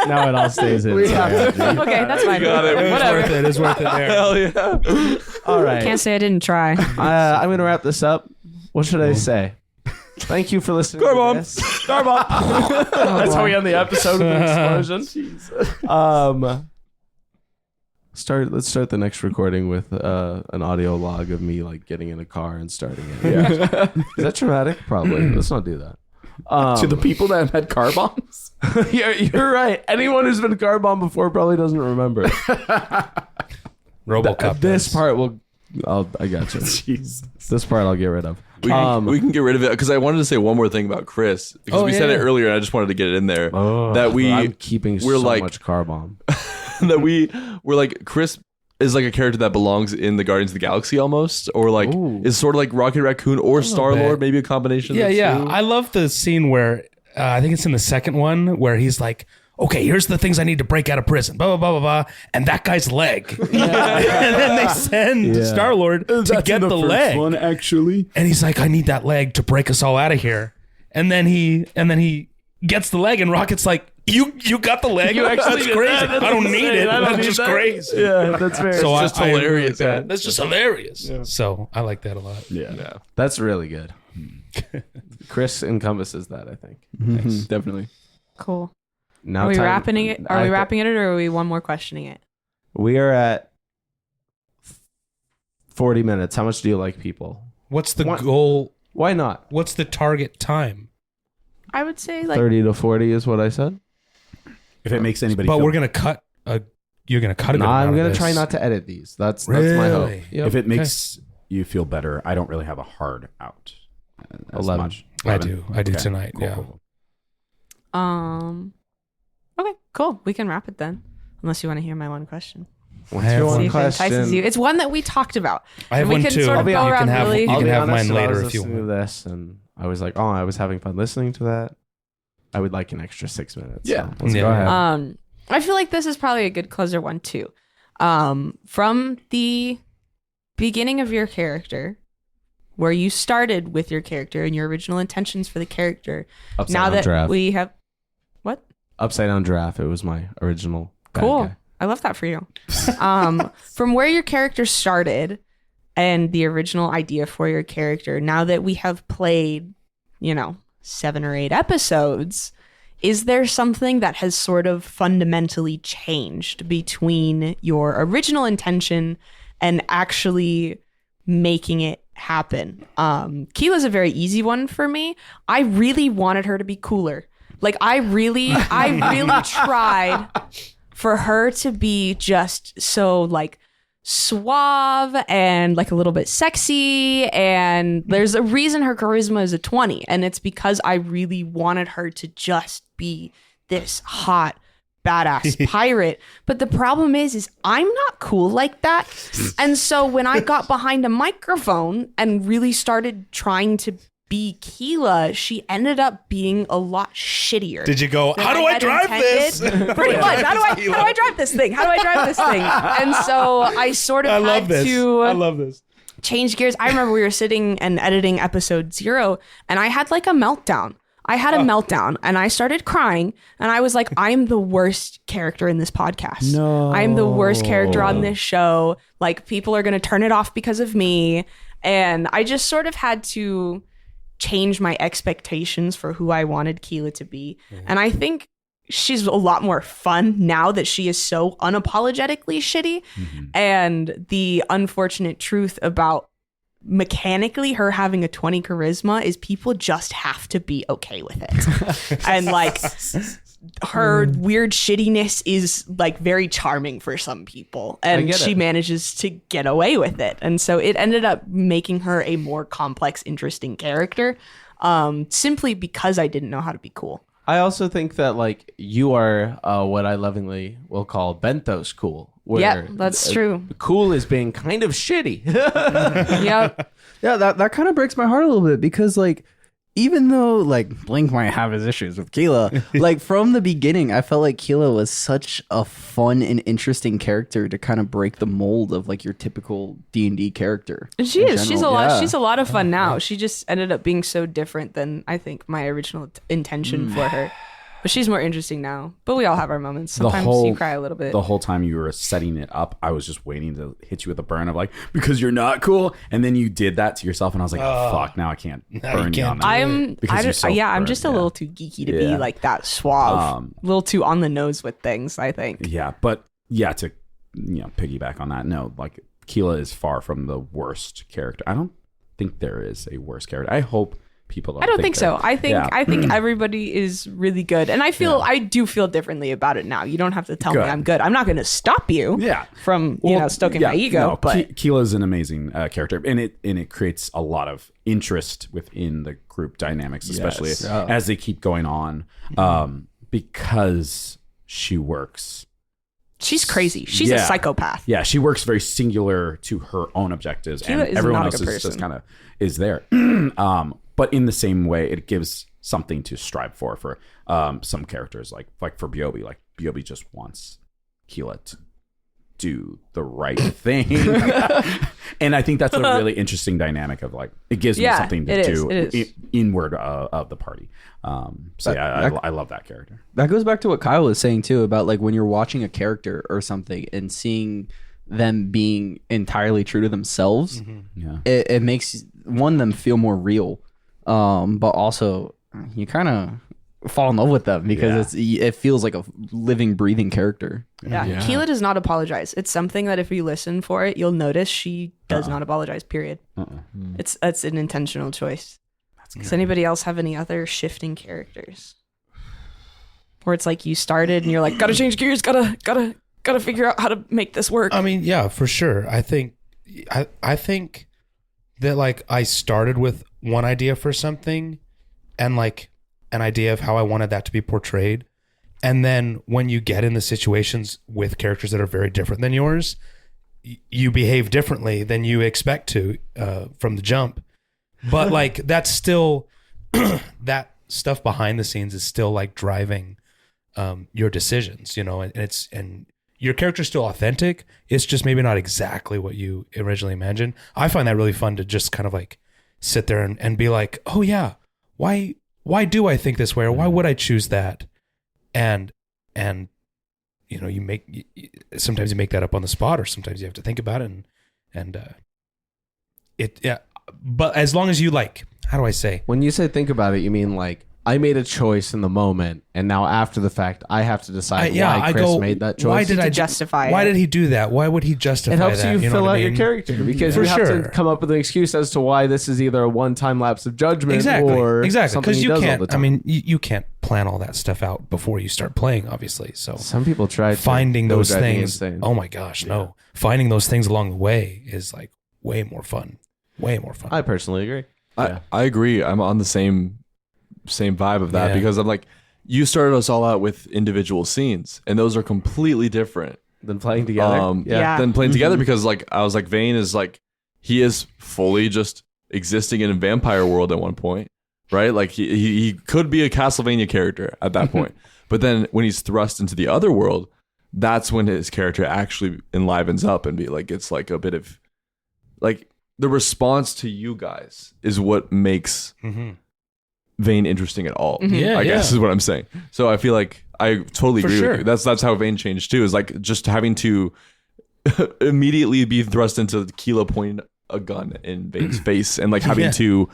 S1: Now it all stays in.
S3: Okay, that's fine.
S5: got it.
S3: Whatever.
S2: It's worth it there.
S5: Hell yeah.
S1: All right.
S3: Can't say I didn't try.
S1: I'm going to wrap this up. What should I say? Thank you for listening.
S5: Car
S1: to
S5: bomb.
S1: this. Car bomb. That's how we end the episode with an explosion. Let's start the next recording with an audio log of me like getting in a car and starting it. Yeah. Is that traumatic? Probably. Let's not do that.
S4: To the people that have had car bombs?
S1: You're right. Anyone who's been car bombed before probably doesn't remember.
S2: RoboCop.
S1: This
S2: does.
S1: part I got you.
S4: Jesus.
S1: This part I'll get rid of.
S5: We can get rid of it because I wanted to say one more thing about Chris because we said it earlier and I just wanted to get it in there that
S1: I'm keeping
S5: we're
S1: so
S5: like-
S1: much car bomb.
S5: that we're like Chris is like a character that belongs in the Guardians of the Galaxy almost, or like
S1: Ooh.
S5: is sort of like Rocket Raccoon or Star Lord,
S2: bit.
S5: maybe a combination.
S2: Yeah,
S5: of the
S2: yeah.
S5: two.
S2: I love the scene where I think it's in the second one where he's like, okay, here's the things I need to break out of prison, blah, blah, blah, blah, blah, and that guy's leg. And then they send Star-Lord to get the leg.
S4: One, actually.
S2: And he's like, I need that leg to break us all out of here. And then he gets the leg, and Rocket's like, you got the leg? That's crazy. I don't need it. That's just crazy.
S1: Yeah, that's very.
S2: So
S5: It's just
S2: I agree
S5: hilarious,
S2: with that.
S5: man.
S2: That's just hilarious. So I like that a lot.
S4: Yeah.
S1: That's really good. Chris encompasses that, I think.
S6: Nice.
S4: Definitely.
S3: Cool.
S1: Now
S3: Are we
S1: time-
S3: wrapping it? Are
S1: I
S3: we
S1: thi-
S3: wrapping it, or are we one more questioning it?
S1: We are at 40 minutes. How much do you like people?
S2: What's the
S1: What?
S2: goal?
S1: Why not?
S2: What's the target time?
S3: I would say like
S1: 30 to 40 is what I said.
S4: If it makes anybody
S2: But
S4: feel,
S2: we're gonna cut a. You're gonna cut a.
S1: No,
S2: good
S1: I'm
S2: amount of
S1: gonna
S2: this.
S1: try not to edit these. That's my hope.
S2: Really?
S1: Yep.
S4: if it makes you feel better, I don't really have a hard out. As
S1: 11.
S4: much.
S2: I do
S4: Okay.
S2: tonight.
S4: Cool,
S2: Yeah.
S4: cool,
S3: Okay, cool. We can wrap it then. Unless you want to hear my one question.
S1: What's
S2: I have
S1: your
S2: one
S1: one
S3: See if it entices
S1: question?
S3: you. It's one that we talked about.
S2: I have
S3: And we
S2: one
S3: can
S2: too.
S3: sort of
S2: you
S3: go
S2: can
S3: around
S2: have
S3: really-
S2: you
S1: I'll
S2: can
S1: be
S2: have
S1: honest,
S2: mine
S1: when I
S2: later
S1: was
S2: if you
S1: listening to
S2: want.
S1: this, and I was like, I was having fun listening to that. I would like an extra 6 minutes.
S4: Yeah.
S1: So let's
S2: Yeah.
S1: go ahead.
S3: I feel like this is probably a good closer one too. From the beginning of your character where you started with your character and your original intentions for the character.
S1: Upside
S3: Now
S1: down
S3: that
S1: giraffe.
S3: we have what?
S1: Upside down giraffe. It was my original. bad
S3: Cool.
S1: guy.
S3: I love that for you. From where your character started and the original idea for your character, now that we have played, 7 or 8 episodes, is there something that has sort of fundamentally changed between your original intention and actually making it happen? Keela's a very easy one for me. I really wanted her to be cooler. Like I really tried for her to be just so like suave and like a little bit sexy, and there's a reason her charisma is a 20, and it's because I really wanted her to just be this hot badass pirate. But the problem is I'm not cool like that. And so when I got behind a microphone and really started trying to be Keela, she ended up being a lot shittier.
S2: Did you go,
S3: than
S2: how do I
S3: had
S2: drive this?
S3: Pretty much. How do I drive this thing? How do I drive this thing? And so I sort of had to
S2: I love this.
S3: change gears. I remember we were sitting and editing episode 0, and I had like a meltdown. I had a meltdown and I started crying, and I was like, I'm the worst character in this podcast.
S4: No.
S3: I'm the worst character on this show. Like, people are going to turn it off because of me. And I just sort of had to change my expectations for who I wanted Keela to be. And I think she's a lot more fun now that she is so unapologetically shitty. And the unfortunate truth about mechanically her having a 20 charisma is people just have to be okay with it. And like her weird shittiness is like very charming for some people, and she manages to get away with it. And so it ended up making her a more complex, interesting character, simply because I didn't know how to be cool.
S1: I also think that like you are what I lovingly will call benthos cool.
S3: Yeah, that's true.
S1: Cool is being kind of shitty.
S3: Yep.
S6: Yeah, that kind of breaks my heart a little bit, because like, even though like Blink might have his issues with Keela, like from the beginning, I felt like Keela was such a fun and interesting character to kind of break the mold of like your typical D&D character.
S3: And she is. She's a lot.
S6: Yeah.
S3: She's a lot of fun now. She just ended up being so different than I think my original intention for her. But she's more interesting now. But we all have our moments. Sometimes you cry a little bit.
S4: The whole time you were setting it up, I was just waiting to hit you with a burn of like, because you're not cool. And then you did that to yourself, and I was like, oh, fuck, now I can't burn you on that.
S3: I'm just a
S4: Yeah.
S3: little too geeky to be like that suave, a little too on the nose with things, I think.
S4: Yeah, but yeah, to piggyback on that, no, like Keela is far from the worst character. I don't think there is a worse character. I hope people don't.
S3: I don't think so. I think
S4: Yeah.
S3: everybody is really good, and I do feel differently about it now. You don't have to tell me I'm good. I'm not going to stop you from stoking my ego.
S4: No,
S3: but
S4: Keela is an amazing character, and it creates a lot of interest within the group dynamics, especially as they keep going on, because she works.
S3: She's crazy. She's a psychopath.
S4: Yeah, she works very singular to her own objectives,
S3: Keela
S4: and
S3: is
S4: everyone
S3: not
S4: else
S3: a good
S4: is just
S3: person.
S4: kind of is there. But in the same way, it gives something to strive for some characters, like for Biobi. Like Biobi just wants Keela to do the right thing, and I think that's a really interesting dynamic of like it gives me something to do inward of the party. I love that character.
S6: That goes back to what Kyle was saying too, about like when you're watching a character or something and seeing them being entirely true to themselves, it makes them feel more real, but also you kind of fall in love with them because it feels like a living, breathing character.
S3: Yeah. Keela does not apologize. It's something that if you listen for it, you'll notice she does not apologize, period. It's an intentional choice. Does anybody else have any other shifting characters? Where it's like you started and you're like, gotta change gears, gotta figure out how to make this work.
S2: I mean, yeah, for sure. I think that like I started with one idea for something and like an idea of how I wanted that to be portrayed. And then when you get in the situations with characters that are very different than yours, you behave differently than you expect to from the jump. But like that's still that stuff behind the scenes is still like driving your decisions, and your character's still authentic. It's just maybe not exactly what you originally imagined. I find that really fun to just kind of like sit there and be like, oh yeah, why do I think this way, or why would I choose that? And you know, sometimes you make that up on the spot, or sometimes you have to think about it, and yeah. But as long as you like, how do I say?
S1: When you say think about it, you mean like I made a choice in the moment, and now after the fact, I have to decide why Chris made that choice.
S2: Why did
S3: To
S2: I
S3: justify
S2: Why
S3: it.
S2: did he do that? Why would he justify
S1: It helps
S2: that?
S1: you
S2: know
S1: fill
S2: what
S1: out
S2: I
S1: your
S2: mean?
S1: character because
S2: For
S1: you have
S2: sure.
S1: to come up with an excuse as to why this is either a one-time lapse of judgment
S2: Exactly.
S1: or
S2: Exactly.
S1: something
S2: Because
S1: he
S2: you
S1: does all the
S2: can't. I
S1: time.
S2: mean, you can't plan all that stuff out before you start playing, obviously. So
S1: Some people try to.
S2: finding
S1: That would
S2: those
S1: drive me
S2: things.
S1: insane.
S2: Oh my gosh, no! Finding those things along the way is like way more fun. Way more fun.
S1: I personally agree.
S5: I agree. I'm on the same vibe of that
S2: Yeah.
S5: because I'm like, you started us all out with individual scenes, and those are completely different
S1: Then playing together.
S3: Yeah.
S5: than playing together, because like I was like, Vane is like, he is fully just existing in a vampire world at one point, right? Like he could be a Castlevania character at that point, but then when he's thrust into the other world, that's when his character actually enlivens up and be like, it's like a bit of like the response to you guys is what makes
S2: Mhm.
S5: Vane interesting at all.
S2: Yeah,
S5: I guess
S2: yeah.
S5: is what I'm saying. So I feel like I totally
S2: For
S5: agree
S2: sure.
S5: with you. That's how Vane changed too. Is like just having to immediately be thrust into Keela pointing a gun in Vane's face, and like having
S2: Yeah.
S5: to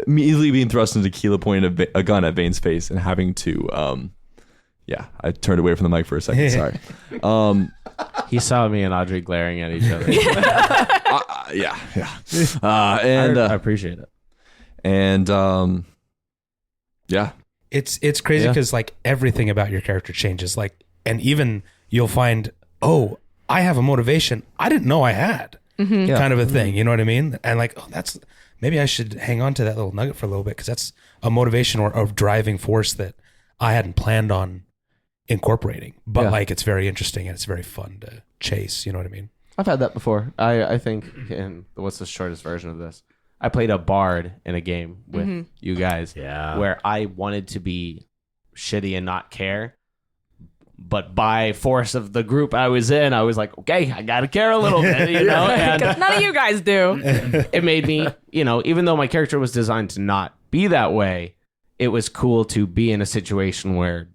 S5: immediately being thrust into Keela pointing a gun at Vane's face, and having to yeah, I turned away from the mic for a second. Sorry.
S1: He saw me and Audrey glaring at each other.
S5: Yeah. And
S1: I appreciate it.
S5: and yeah.
S2: It's crazy
S1: Yeah.
S2: because like everything about your character changes. Like, and even you'll find, oh, I have a motivation I didn't know I had, kind of a thing. You know what I mean? And like, oh, that's maybe I should hang on to that little nugget for a little bit because that's a motivation or a driving force that I hadn't planned on incorporating. But
S1: Yeah.
S2: like, it's very interesting and it's very fun to chase. You know what I mean?
S1: I've had that before. I think in what's the shortest version of this? I played a bard in a game with you guys.
S4: Yeah.
S1: Where I wanted to be shitty and not care. But by force of the group I was in, I was like, okay, I gotta care a little bit, you know? And
S3: Because none of you guys do.
S1: it made me, you know, even though my character was designed to not be that way, it was cool to be in a situation where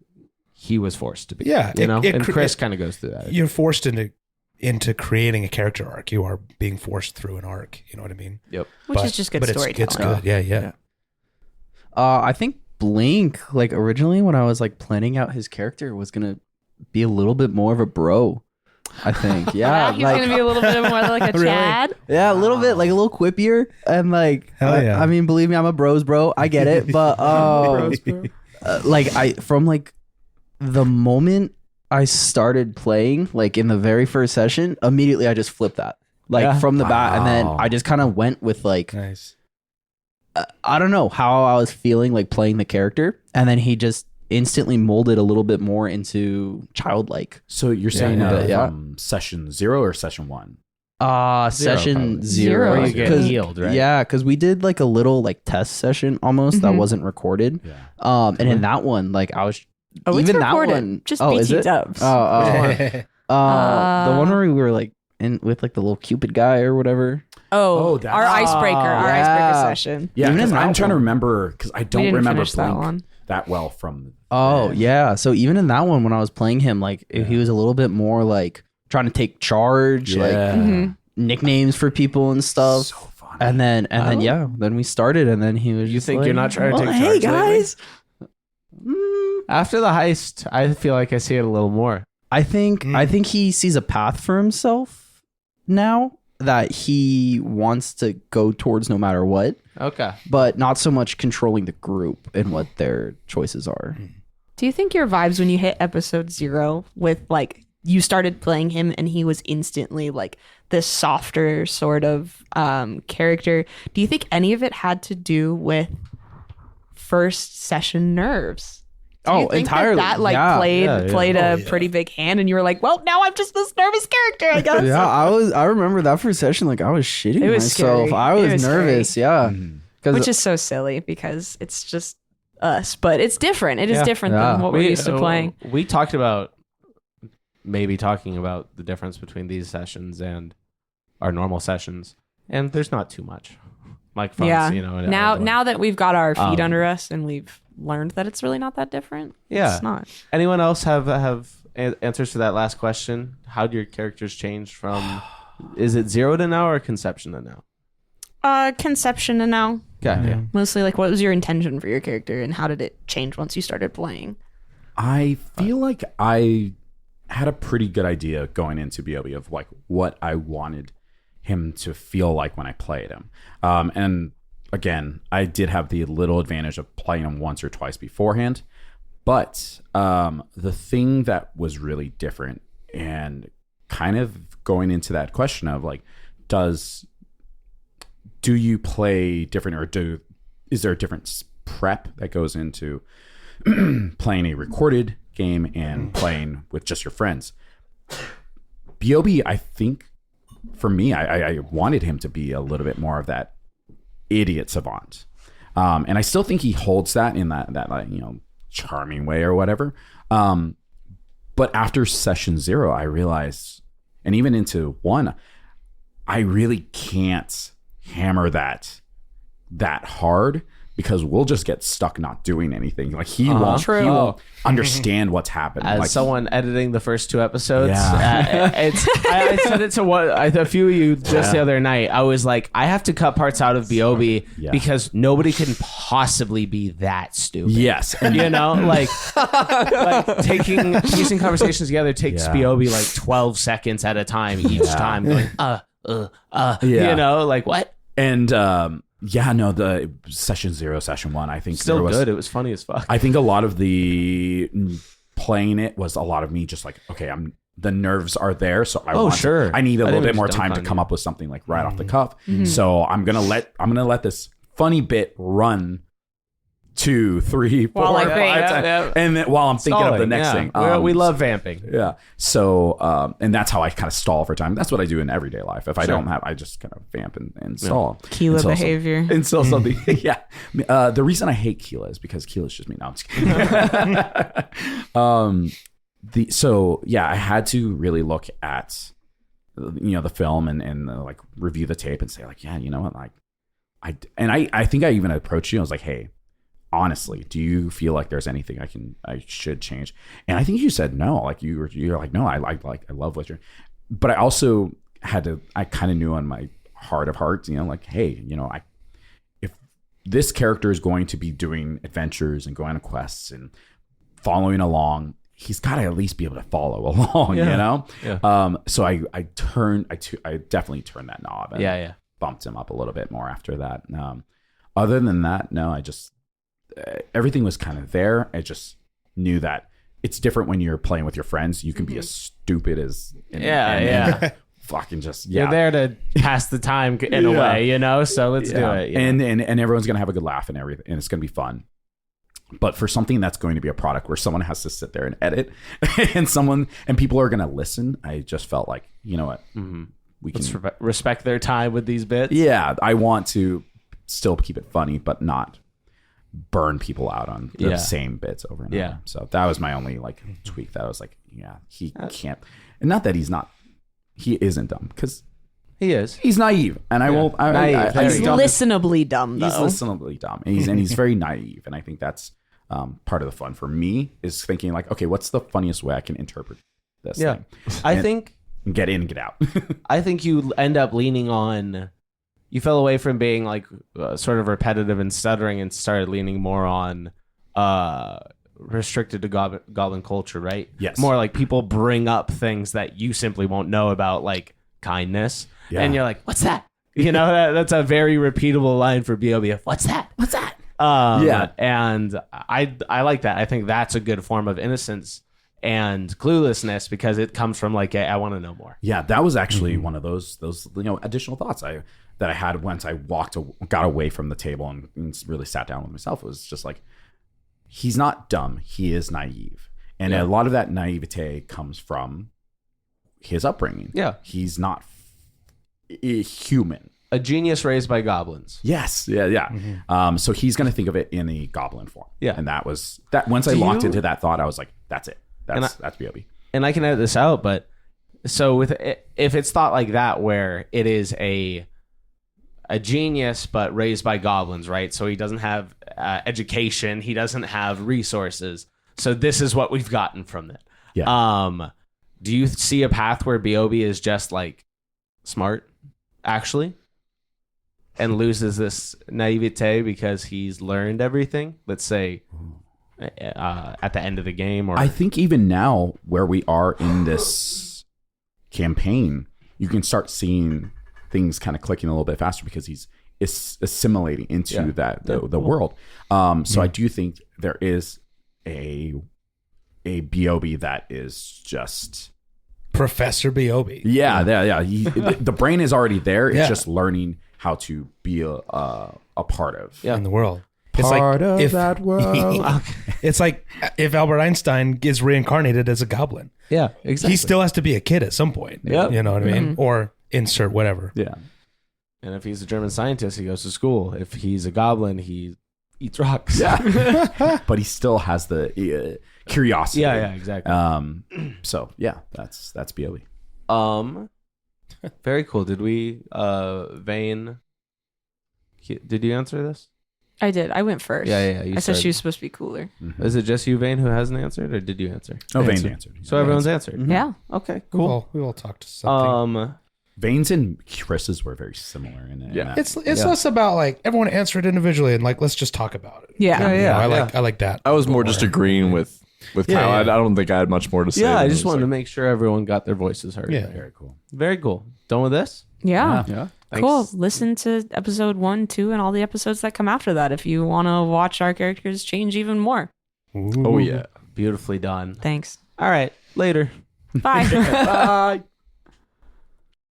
S1: he was forced to be.
S2: Yeah,
S1: You know?
S2: it
S1: And
S2: cre-
S1: Chris
S2: it-
S1: kind of goes through that.
S2: You're forced into creating a character arc. You are being forced through an arc. You know what I mean?
S1: Yep.
S3: Which is just good
S2: but
S3: storytelling.
S2: It's good. Yeah.
S6: I think Blink, like originally when I was like planning out his character, was gonna be a little bit more of a bro. I think, yeah,
S3: He's
S6: like
S3: gonna be a little bit more like a
S2: Really?
S3: Chad.
S6: yeah, a little bit, like a little quippier, and like,
S2: Hell yeah.
S6: I mean, believe me, I'm a bros bro. I get it, but like I from like the moment I started playing, like in the very first session, immediately I just flipped that, like
S1: Yeah.
S6: from the bat, and then
S4: Wow.
S6: I just kind of went with like
S2: Nice.
S6: I don't know how I was feeling like playing the character, and then he just instantly molded a little bit more into childlike.
S4: So you're saying
S6: yeah. Yeah.
S4: from session 0 or session 1?
S6: Session
S1: probably.
S6: zero.
S3: Where
S1: you get
S6: 'Cause-
S1: healed, right?
S6: Yeah, because we did like a little like test session almost that
S3: Mhm.
S6: wasn't recorded.
S4: Yeah.
S6: And in that one, like I was
S3: Oh, it's
S6: even that
S3: recorded.
S6: one.
S3: Just
S6: oh, is
S3: BT
S6: it?
S3: dubs.
S6: The one where we were like in with like the little Cupid guy or whatever.
S3: Oh,
S4: that's-
S3: our icebreaker, our
S6: yeah.
S3: icebreaker session.
S4: Yeah,
S6: Even
S4: 'cause
S6: in
S4: I'm
S6: that
S4: trying to
S6: one.
S4: remember because I
S3: We
S4: don't
S3: didn't
S4: remember
S3: finish that
S4: Blink
S3: one.
S4: that well from.
S6: Oh
S4: then.
S6: yeah. So even in that one, when I was playing him, like he was a little bit more like trying to take charge, like
S3: Mhm.
S6: nicknames for people and stuff.
S4: So fun.
S6: And then then we started, and then he was.
S1: You
S6: just
S1: think
S6: like,
S1: you're not trying to
S6: "Well,
S1: take
S6: hey
S1: charge lately?"
S6: guys.
S1: After the heist, I feel like I see it a little more.
S6: I think he sees a path for himself now that he wants to go towards no matter what,
S1: Okay.
S6: but not so much controlling the group and what their choices are.
S3: Do you think your vibes when you hit episode 0 with like you started playing him and he was instantly like this softer sort of character? Do you think any of it had to do with first session nerves? Do you
S6: Oh,
S3: think
S6: entirely.
S3: That like
S6: Yeah.
S3: played
S2: Oh,
S3: a
S2: yeah.
S3: pretty big hand, and you were like, "Well, now I'm just this nervous character." I guess.
S6: Yeah, I remember that first session. Like I was shitting
S3: It was
S6: myself.
S3: scary.
S6: I
S3: It
S6: was
S3: was
S6: nervous. Yeah,
S4: Mhm.
S6: because
S3: Which is so silly because it's just us, but it's different. It is
S1: Yeah.
S3: different
S6: Yeah.
S3: than what we're used to playing.
S1: We talked about maybe talking about the difference between these sessions and our normal sessions, and there's not too much. microphones.
S3: Yeah.
S1: You know. and
S3: Now
S1: everyone.
S3: now that we've got our feet
S1: Um,
S3: under us and we've learned that it's really not that different.
S1: Yeah.
S3: It's not.
S1: Anyone else have answers to that last question? How do your characters change from? Is it 0 to now or conception to now?
S3: Conception to now.
S1: Okay. Yeah.
S3: Mostly like what was your intention for your character and how did it change once you started playing?
S4: I feel like I had a pretty good idea going into BOB of like what I wanted him to feel like when I played him. And again, I did have the little advantage of playing him once or twice beforehand. But the thing that was really different and kind of going into that question of like, do you play different or is there a different prep that goes into playing a recorded game and playing with just your friends? BOB, I think for me, I wanted him to be a little bit more of that idiot savant. And I still think he holds that in that like, you know, charming way or whatever. But after session 0, I realized, and even into 1, I really can't hammer that hard because we'll just get stuck not doing anything. Like he won't understand what's happening.
S1: As
S4: like,
S1: someone editing the first 2 episodes,
S4: Yeah.
S1: I said it to a few of you just the other night. I was like, I have to cut parts out of BOB because nobody can possibly be that stupid.
S4: yes. And
S1: You know, like piecing conversations together takes BOB like 12 seconds at a time each time. Going, you know, like what?
S4: And the session 0, session 1, I think
S1: Still
S4: there was,
S1: good. It was funny as fuck.
S4: I think a lot of the playing it was a lot of me just like, okay, the nerves are there, so I need a little bit more time to come up with something like right off the cuff. So I'm gonna let this funny bit run 2, 3, 4,
S3: While I
S4: 5
S3: think.
S4: times, and then while I'm thinking of the next thing.
S1: We love vamping.
S4: Yeah. So, and that's how I kind of stall for time. That's what I do in everyday life. If I don't have, I just kind of vamp and stall.
S3: Keela
S4: Until
S3: behavior.
S4: Until something. Yeah. The reason I hate Keela is because Keela's just me. No, I'm just kidding. I had to really look at, the film and like review the tape and say like, yeah, you know what? Like I think I even approached you. I was like, hey, honestly, do you feel like there's anything I should change? And I think you said no. Like you're like, no, I love what you're. But I also I kind of knew on my heart of hearts, like, hey, if this character is going to be doing adventures and going on quests and following along, he's got to at least be able to follow along,
S1: Yeah.
S4: So I definitely turned that knob and bumped him up a little bit more after that. Other than that, no, I just. Everything was kind of there. I just knew that it's different when you're playing with your friends. You can be as stupid as fucking just
S1: You're there to pass the time in a way, so let's do it.
S4: And everyone's gonna have a good laugh and everything, and it's gonna be fun. But for something that's going to be a product where someone has to sit there and edit and people are gonna listen, I just felt like, you know what, we
S1: Let's
S4: can
S1: respect their time with these bits.
S4: Yeah, I want to still keep it funny, but not burn people out on the same bits over and over. So that was my only like tweak. That I was like, he can't. And not that he isn't dumb, because
S1: he is.
S4: He's naive, and
S3: He's listenably dumb, though.
S4: He's listenably dumb, and he's very naive, and I think that's part of the fun for me is thinking like, okay, what's the funniest way I can interpret this? Thing?
S1: I think
S4: get in and get out.
S1: I think you end up leaning on. You fell away from being like sort of repetitive and stuttering and started leaning more on restricted to goblin culture, right?
S4: Yes.
S1: More like people bring up things that you simply won't know about, like kindness.
S4: Yeah.
S1: And you're like, what's that? That's a very repeatable line for BOBF. What's that? What's that? And I like that. I think that's a good form of innocence and cluelessness because it comes from like, I want to know more.
S4: Yeah, that was actually one of those additional thoughts that I had once I got away from the table and really sat down with myself. It was just like, he's not dumb, he is naive, and a lot of that naivete comes from his upbringing. Yeah, he's not human.
S1: A genius raised by goblins.
S4: Yes, yeah. So he's going to think of it in the goblin form. Yeah, and that was that. Once I locked into that thought, I was like, that's it. That's BOB.
S1: And I can edit this out, but so if it's thought like that, where it is a a genius, but raised by goblins, right? So he doesn't have education. He doesn't have resources. So this is what we've gotten from it.
S4: Yeah.
S1: Do you see a path where Biobi is just like smart, actually, and loses this naivete because he's learned everything? Let's say at the end of the game, or
S4: I think even now, where we are in this campaign, you can start seeing things kind of clicking a little bit faster because he's assimilating into the world. So I do think there is a B.O.B. that is just
S2: Professor B.O.B.
S4: yeah. The brain is already there. It's
S2: Yeah.
S4: just learning how to be a part of.
S2: in the world. It's
S4: Part
S2: like
S4: of
S2: if
S4: that world.
S2: it's like if Albert Einstein gets reincarnated as a goblin,
S1: yeah, exactly.
S2: he still has to be a kid at some point.
S1: Yep.
S2: You know what I mean? Or insert whatever.
S4: Yeah.
S1: And if he's a German scientist, he goes to school. If he's a goblin, he eats rocks.
S4: Yeah. But he still has the curiosity.
S1: Yeah, exactly.
S4: So yeah, that's B.O.B.
S1: Very cool. Did we, Vane? Did you answer this?
S3: I did. I went first.
S1: Yeah. You
S3: I said
S1: started.
S3: she was supposed to be cooler.
S1: Is it just you, Vane, who hasn't answered, or did you answer?
S4: No, Vane's answered.
S1: So everyone's answered.
S3: Yeah.
S1: Okay, cool.
S2: We all talked something.
S4: Vane's and Chris's were very similar in it.
S5: Yeah.
S2: It's less about like everyone answer it individually and like let's just talk about it.
S3: Yeah.
S2: You know, I like that.
S5: I was more just agreeing with Kyle.
S2: Yeah.
S5: I don't think I had much more to say.
S1: Yeah, I
S5: than
S1: just
S5: it was
S1: wanted to
S5: like-
S1: make sure everyone got their voices heard.
S2: Yeah.
S4: Very cool.
S1: Very cool. Done with this?
S3: Yeah.
S4: Yeah.
S1: Thanks.
S3: Cool. Listen to episode 1, 2, and all the episodes that come after that if you want to watch our characters change even more.
S5: Oh yeah.
S1: Beautifully done.
S3: Thanks.
S1: All right. Later.
S3: Bye.
S1: Bye.